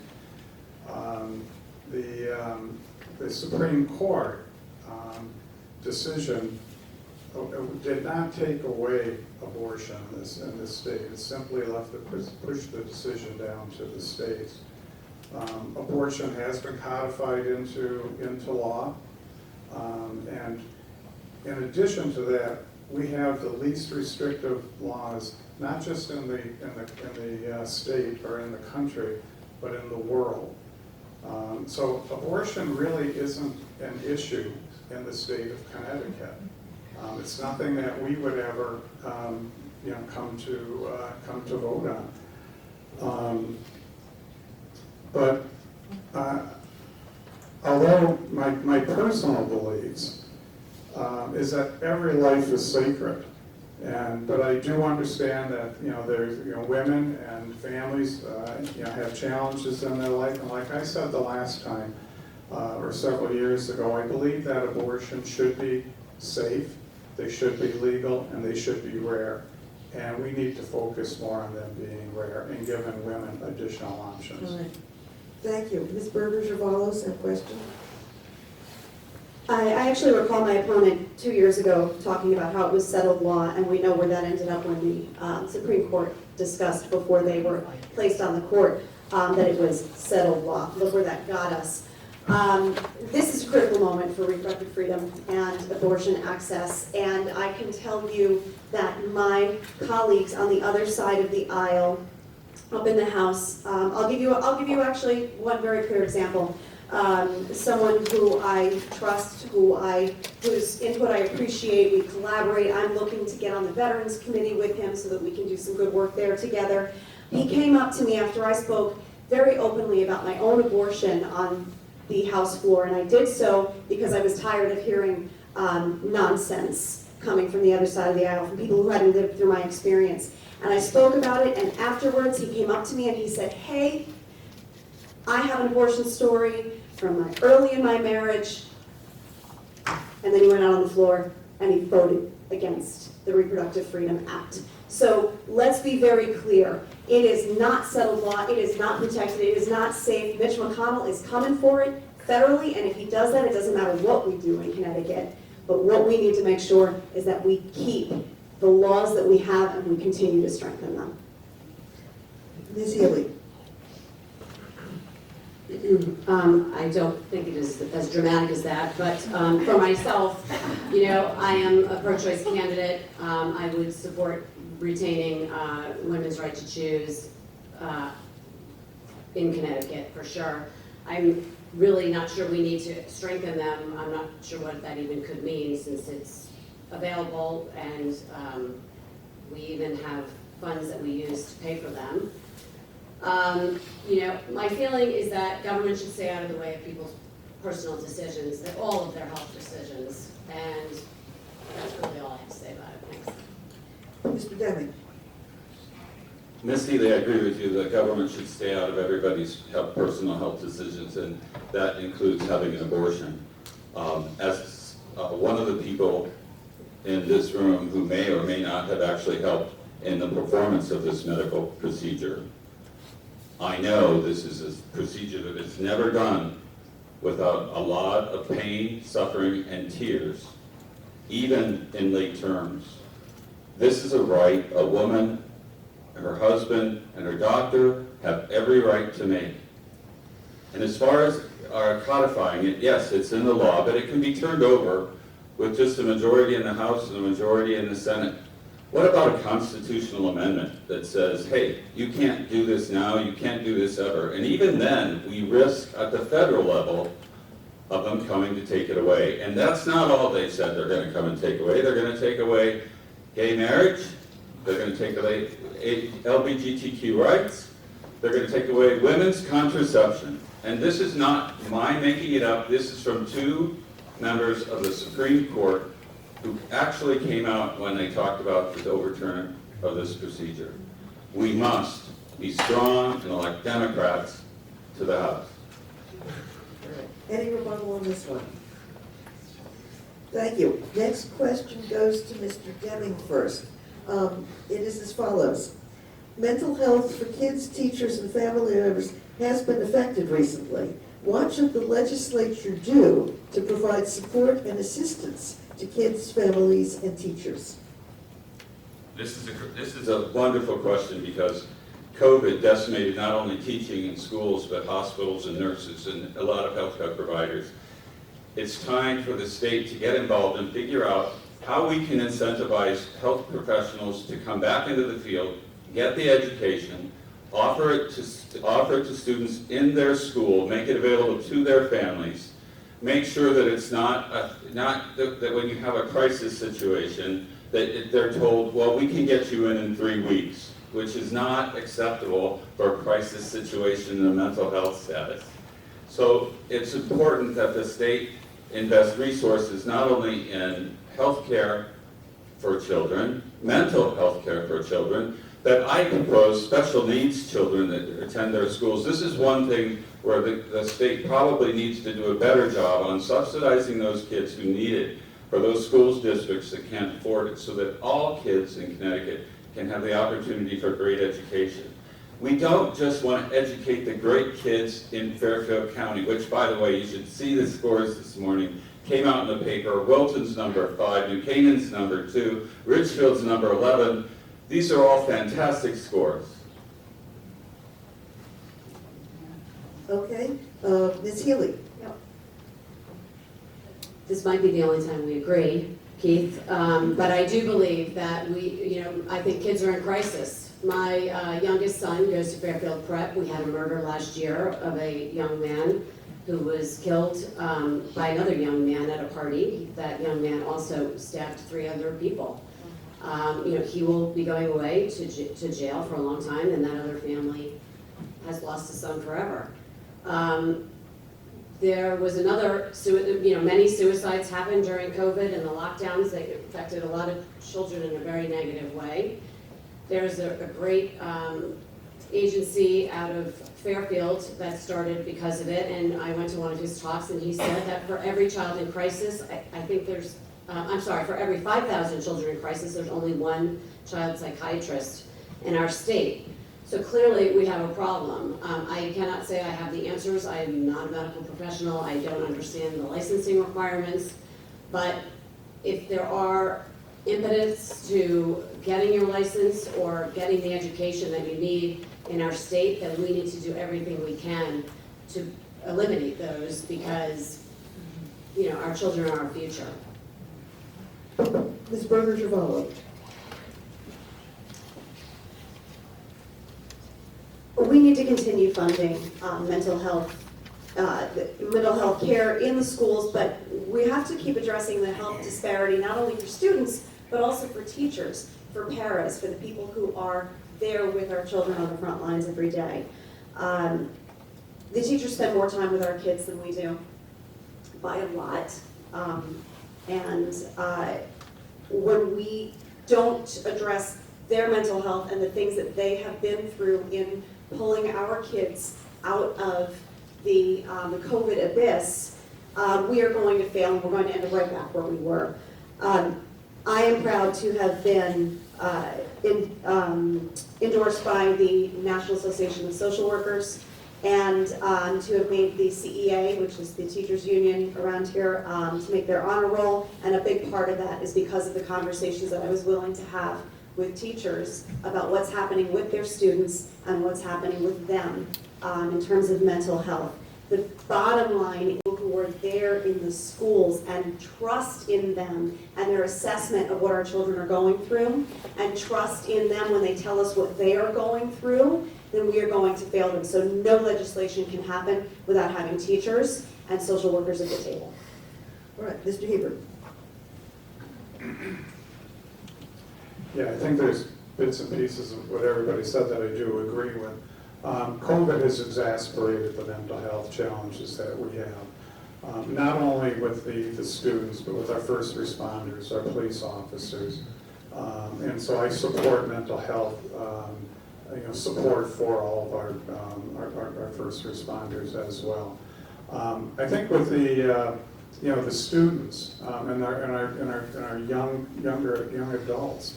The Supreme Court decision did not take away abortion in this state. It simply pushed the decision down to the states. Abortion has been codified into law, and in addition to that, we have the least restrictive laws, not just in the state or in the country, but in the world. So abortion really isn't an issue in the state of Connecticut. It's nothing that we would ever, come to vote on. But although my personal beliefs is that every life is sacred, but I do understand that there's women and families have challenges in their life, and like I said the last time or several years ago, I believe that abortion should be safe, they should be legal, and they should be rare. And we need to focus more on them being rare and giving women additional options. All right. Thank you. Ms. Berger-Girvalo, same question? I actually recall my opponent 2 years ago talking about how it was settled law, and we know where that ended up when the Supreme Court discussed before they were placed on the court that it was settled law. Look where that got us. This is a critical moment for reproductive freedom and abortion access, and I can tell you that my colleagues on the other side of the aisle, up in the House, I'll give you actually one very clear example. Someone who I trust, whose input I appreciate, we collaborate. I'm looking to get on the Veterans Committee with him so that we can do some good work there together. He came up to me after I spoke very openly about my own abortion on the House floor, and I did so because I was tired of hearing nonsense coming from the other side of the aisle, from people who hadn't lived through my experience. And I spoke about it, and afterwards he came up to me and he said, "Hey, I have an abortion story from early in my marriage." And then he went out on the floor and he voted against the Reproductive Freedom Act. So let's be very clear. It is not settled law. It is not protected. It is not safe. Mitch McConnell is coming for it federally, and if he does that, it doesn't matter what we do in Connecticut. But what we need to make sure is that we keep the laws that we have and we continue to strengthen them. Ms. Healy. I don't think it is as dramatic as that, but for myself, I am a pro-choice candidate. I would support retaining women's right to choose in Connecticut, for sure. I'm really not sure we need to strengthen them. I'm not sure what that even could mean, since it's available and we even have funds that we use to pay for them. My feeling is that government should stay out of the way of people's personal decisions, all of their health decisions, and that's really all I have to say about it. Thanks. Mr. Deming. Ms. Healy, I agree with you. The government should stay out of everybody's personal health decisions, and that includes having an abortion. As one of the people in this room who may or may not have actually helped in the performance of this medical procedure, I know this is a procedure that is never done without a lot of pain, suffering, and tears, even in late terms. This is a right a woman, her husband, and her doctor have every right to make. And as far as our codifying it, yes, it's in the law, but it can be turned over with just a majority in the House and a majority in the Senate. What about a constitutional amendment that says, hey, you can't do this now, you can't do this ever? And even then, we risk at the federal level of them coming to take it away. And that's not all they said they're going to come and take away. They're going to take away gay marriage, they're going to take away LGBTQ rights, they're going to take away women's contraception. And this is not my making it up, this is from two members of the Supreme Court who actually came out when they talked about the overturn of this procedure. We must be strong and elect Democrats to the House. Any rebuttal on this one? Thank you. Next question goes to Mr. Deming first. It is as follows. Mental health for kids, teachers, and family members has been affected recently. What should the legislature do to provide support and assistance to kids, families, and teachers? This is a wonderful question because COVID decimated not only teaching in schools, but hospitals and nurses and a lot of healthcare providers. It's time for the state to get involved and figure out how we can incentivize health professionals to come back into the field, get the education, offer it to students in their school, make it available to their families, make sure that it's not that when you have a crisis situation, that they're told, well, we can get you in 3 weeks, which is not acceptable for a crisis situation in a mental health status. So it's important that the state invest resources not only in health care for children, mental health care for children, that I propose special needs children that attend their schools. This is one thing where the state probably needs to do a better job on subsidizing those kids who need it for those schools districts that can't afford it, so that all kids in Connecticut can have the opportunity for great education. We don't just want to educate the great kids in Fairfield County, which, by the way, you should see the scores this morning. Came out in the paper. Wilton's number 5, New Canaan's number 2, Ridgefield's number 11. These are all fantastic scores. Okay, Ms. Healy. This might be the only time we agree, Keith, but I do believe that I think kids are in crisis. My youngest son goes to Fairfield Prep. We had a murder last year of a young man who was killed by another young man at a party. That young man also stabbed 3 other people. He will be going away to jail for a long time, and that other family has lost a son forever. There was another, many suicides happened during COVID and the lockdowns. They affected a lot of children in a very negative way. There's a great agency out of Fairfield that started because of it, and I went to one of his talks, and he said that for every child in crisis, I think there's, for every 5,000 children in crisis, there's only 1 child psychiatrist in our state. So clearly we have a problem. I cannot say I have the answers. I am not a medical professional. I don't understand the licensing requirements. But if there are impetus to getting your license or getting the education that you need in our state, then we need to do everything we can to eliminate those, because our children are our future. Ms. Berger-Girvalo. We need to continue funding mental health care in the schools, but we have to keep addressing the health disparity, not only for students, but also for teachers, for paras, for the people who are there with our children on the front lines every day. The teachers spend more time with our kids than we do, by a lot. When we don't address their mental health and the things that they have been through in pulling our kids out of the COVID abyss, we are going to fail, and we're going to end up right back where we were. I am proud to have been endorsed by the National Association of Social Workers, and to have made the CEA, which is the teachers union around here, to make their honor roll. And a big part of that is because of the conversations that I was willing to have with teachers about what's happening with their students and what's happening with them in terms of mental health. The bottom line, people who are there in the schools and trust in them and their assessment of what our children are going through, and trust in them when they tell us what they are going through, then we are going to fail them. So no legislation can happen without having teachers and social workers at the table. All right, Mr. Hebert. Yeah, I think there's bits and pieces of what everybody said that I do agree with. COVID has exacerbated the mental health challenges that we have, not only with the students, but with our first responders, our police officers. And so I support mental health, support for all of our first responders as well. I think with the students and our young adults,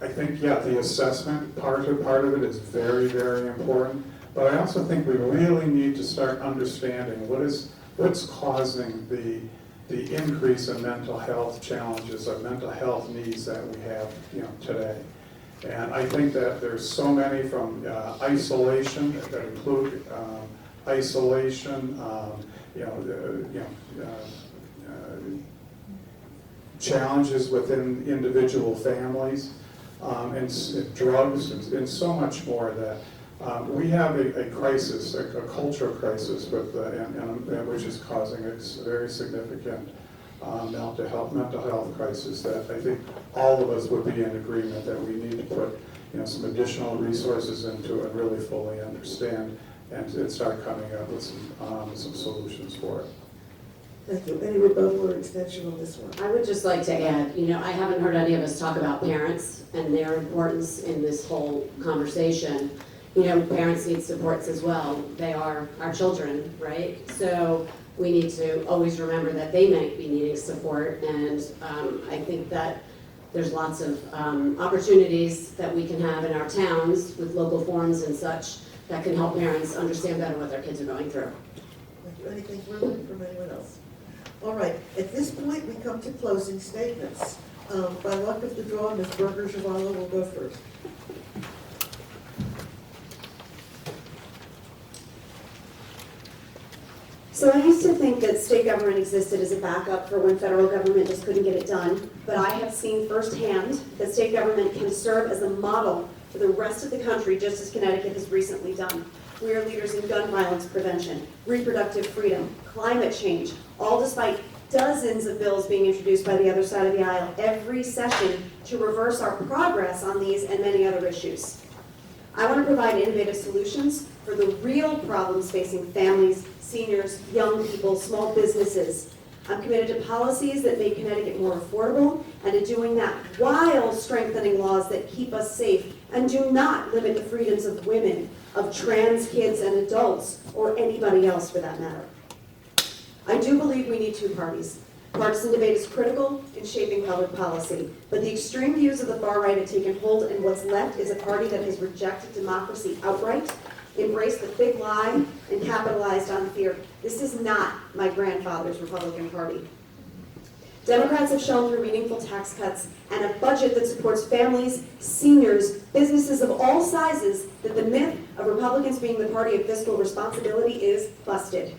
I think the assessment part of it is very, very important. But I also think we really need to start understanding what's causing the increase in mental health challenges or mental health needs that we have today. And I think that there's so many from isolation that include isolation, challenges within individual families, and drugs, and so much more that we have a crisis, a cultural crisis, which is causing a very significant mental health crisis that I think all of us would be in agreement that we need to put some additional resources into and really fully understand and start coming up with some solutions for it. Thank you. Any rebuttal or extension on this one? I would just like to add, I haven't heard any of us talk about parents and their importance in this whole conversation. Parents need supports as well. They are our children, right? So we need to always remember that they might be needing support, and I think that there's lots of opportunities that we can have in our towns with local forums and such that can help parents understand better what their kids are going through. Thank you. Anything further from anyone else? All right, at this point, we come to closing statements. By luck of the draw, Ms. Berger-Girvalo will go first. So I used to think that state government existed as a backup for when federal government just couldn't get it done, but I have seen firsthand that state government can serve as a model for the rest of the country, just as Connecticut has recently done. We are leaders in gun violence prevention, reproductive freedom, climate change, all despite dozens of bills being introduced by the other side of the aisle every session to reverse our progress on these and many other issues. I want to provide innovative solutions for the real problems facing families, seniors, young people, small businesses. I'm committed to policies that make Connecticut more affordable and to doing that while strengthening laws that keep us safe and do not limit the freedoms of women, of trans kids and adults, or anybody else for that matter. I do believe we need two parties. Partisan debate is critical in shaping public policy, but the extreme views of the far right have taken hold, and what's left is a party that has rejected democracy outright, embraced the big lie, and capitalized on fear. This is not my grandfather's Republican Party. Democrats have shown through meaningful tax cuts and a budget that supports families, seniors, businesses of all sizes that the myth of Republicans being the party of fiscal responsibility is busted.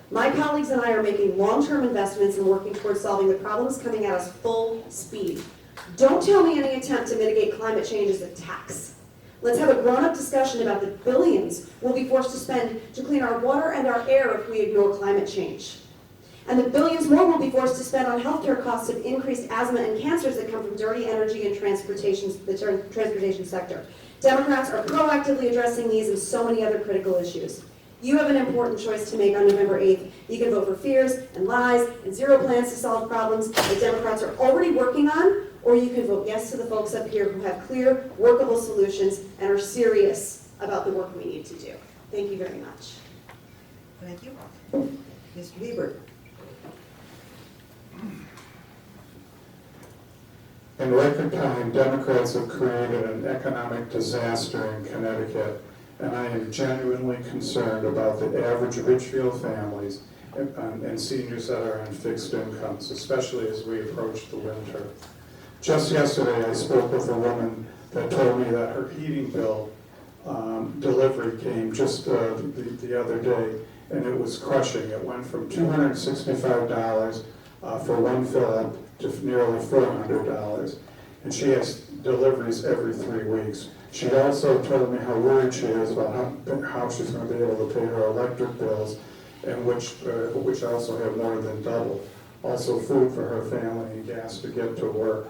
My colleagues and I are making long-term investments and working towards solving the problems coming at us full speed. Don't tell me any attempt to mitigate climate change is a tax. Let's have a grown-up discussion about the billions we'll be forced to spend to clean our water and our air if we ignore climate change. And the billions more we'll be forced to spend on healthcare costs of increased asthma and cancers that come from dirty energy and the transportation sector. Democrats are proactively addressing these and so many other critical issues. You have an important choice to make on November 8th. You can vote for fears and lies and zero plans to solve problems that Democrats are already working on, or you can vote yes to the folks up here who have clear, workable solutions and are serious about the work we need to do. Thank you very much. Thank you. Mr. Hebert. In record time, Democrats have created an economic disaster in Connecticut, and I am genuinely concerned about the average Ridgefield families and seniors that are on fixed incomes, especially as we approach the winter. Just yesterday, I spoke with a woman that told me that her heating bill delivery came just the other day, and it was crushing. It went from $265 for one fill-up to nearly $400, and she has deliveries every 3 weeks. She also told me how worried she is about how she's going to be able to pay her electric bills, and which also have more than doubled. Also food for her family and gas to get to work.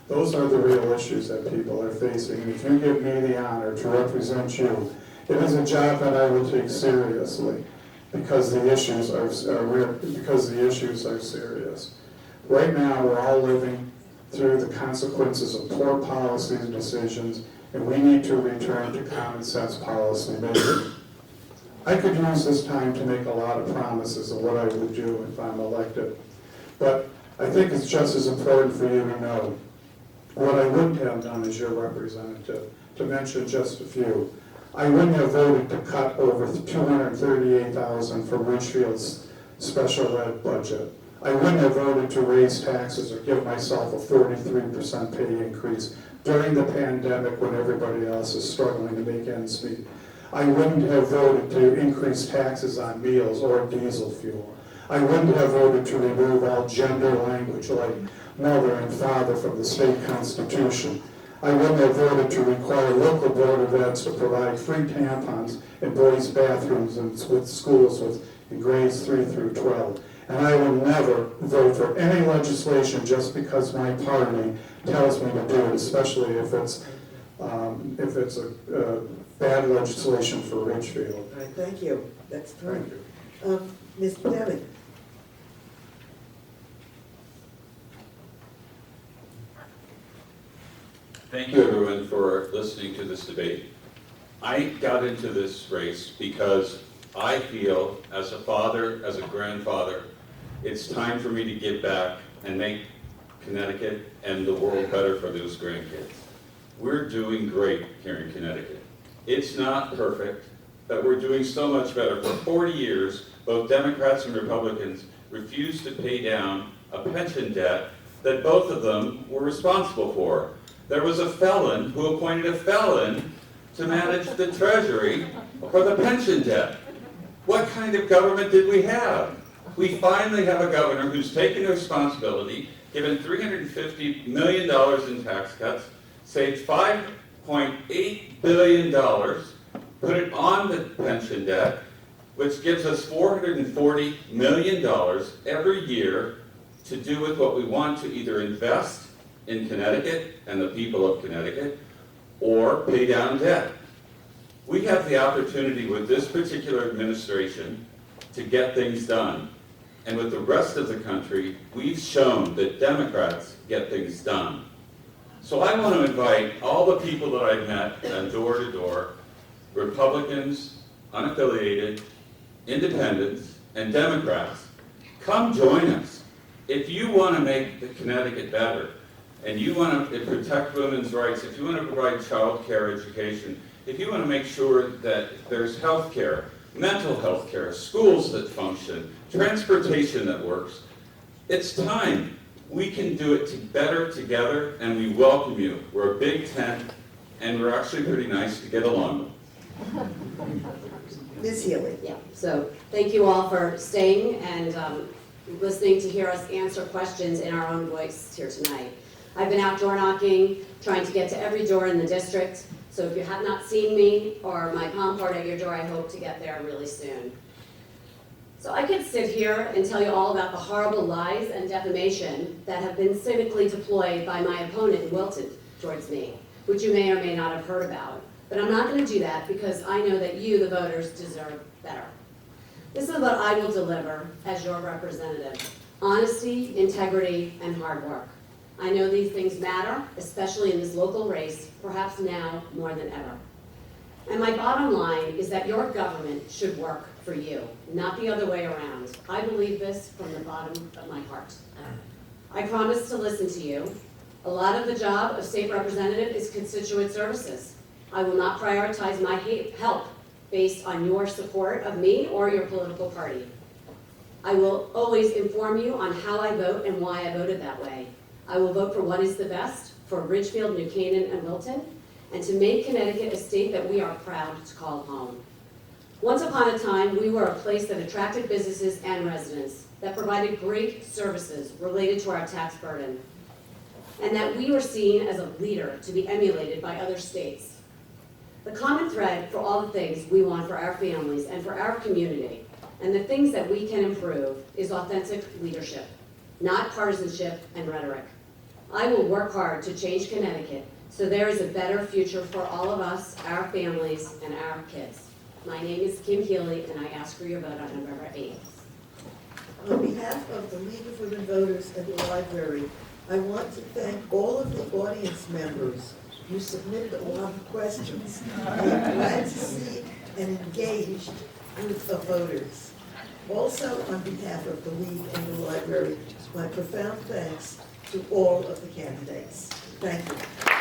Those are the real issues that people are facing. And if you give me the honor to represent you, it is a job that I will take seriously because the issues are serious. Right now, we're all living through the consequences of poor policies and decisions, and we need to return to common sense policy making. I could use this time to make a lot of promises of what I would do if I'm elected, but I think it's just as important for you to know what I wouldn't have done as your representative, to mention just a few. I wouldn't have voted to cut over $238,000 from Ridgefield's special ed budget. I wouldn't have voted to raise taxes or give myself a 43% pay increase during the pandemic when everybody else is struggling to make ends meet. I wouldn't have voted to increase taxes on meals or diesel fuel. I wouldn't have voted to remove all gender language like mother and father from the state constitution. I wouldn't have voted to require local board of eds to provide free tampons in boys' bathrooms and with schools in grades 3 through 12. And I will never vote for any legislation just because my party tells me to do it, especially if it's a bad legislation for Ridgefield. All right, thank you. That's Thank fine. you. Ms. Devitt. Thank you, everyone, for listening to this debate. I got into this race because I feel, as a father, as a grandfather, it's time for me to give back and make Connecticut and the world better for those grandkids. We're doing great here in Connecticut. It's not perfect, but we're doing so much better. For 40 years, both Democrats and Republicans refused to pay down a pension debt that both of them were responsible for. There was a felon who appointed a felon to manage the Treasury for the pension debt. What kind of government did we have? We finally have a governor who's taken responsibility, given $350 million in tax cuts, saved $5.8 billion, put it on the pension debt, which gives us $440 million every year to do with what we want to either invest in Connecticut and the people of Connecticut, or pay down debt. We have the opportunity with this particular administration to get things done. And with the rest of the country, we've shown that Democrats get things done. So I want to invite all the people that I've met door to door, Republicans, unaffiliated, independents, and Democrats, come join us. If you want to make the Connecticut better, and you want to protect women's rights, if you want to provide child care education, if you want to make sure that there's health care, mental health care, schools that function, transportation that works, it's time. We can do it better together, and we welcome you. We're a big tent, and we're actually pretty nice to get along with. Ms. Healy. Yeah, so thank you all for staying and listening to hear us answer questions in our own voice here tonight. I've been out door knocking, trying to get to every door in the district. So if you have not seen me or my palm part at your door, I hope to get there really soon. So I could sit here and tell you all about the horrible lies and defamation that have been civically deployed by my opponent in Wilton towards me, which you may or may not have heard about. But I'm not going to do that because I know that you, the voters, deserve better. This is what I will deliver as your representative: honesty, integrity, and hard work. I know these things matter, especially in this local race, perhaps now more than ever. And my bottom line is that your government should work for you, not the other way around. I believe this from the bottom of my heart. I promise to listen to you. A lot of the job of state representative is constituent services. I will not prioritize my help based on your support of me or your political party. I will always inform you on how I vote and why I voted that way. I will vote for what is the best for Ridgefield, New Canaan, and Wilton, and to make Connecticut a state that we are proud to call home. Once upon a time, we were a place that attracted businesses and residents, that provided great services related to our tax burden, and that we were seen as a leader to be emulated by other states. The common thread for all the things we want for our families and for our community, and the things that we can improve, is authentic leadership, not partisanship and rhetoric. I will work hard to change Connecticut so there is a better future for all of us, our families, and our kids. My name is Kim Healy, and I ask for your vote on November 8th. On behalf of the League of Women Voters and the library, I want to thank all of the audience members. You submitted a lot of questions. I'm glad to see an engaged group of voters. Also, on behalf of the League and the library, my profound thanks to all of the candidates. Thank you.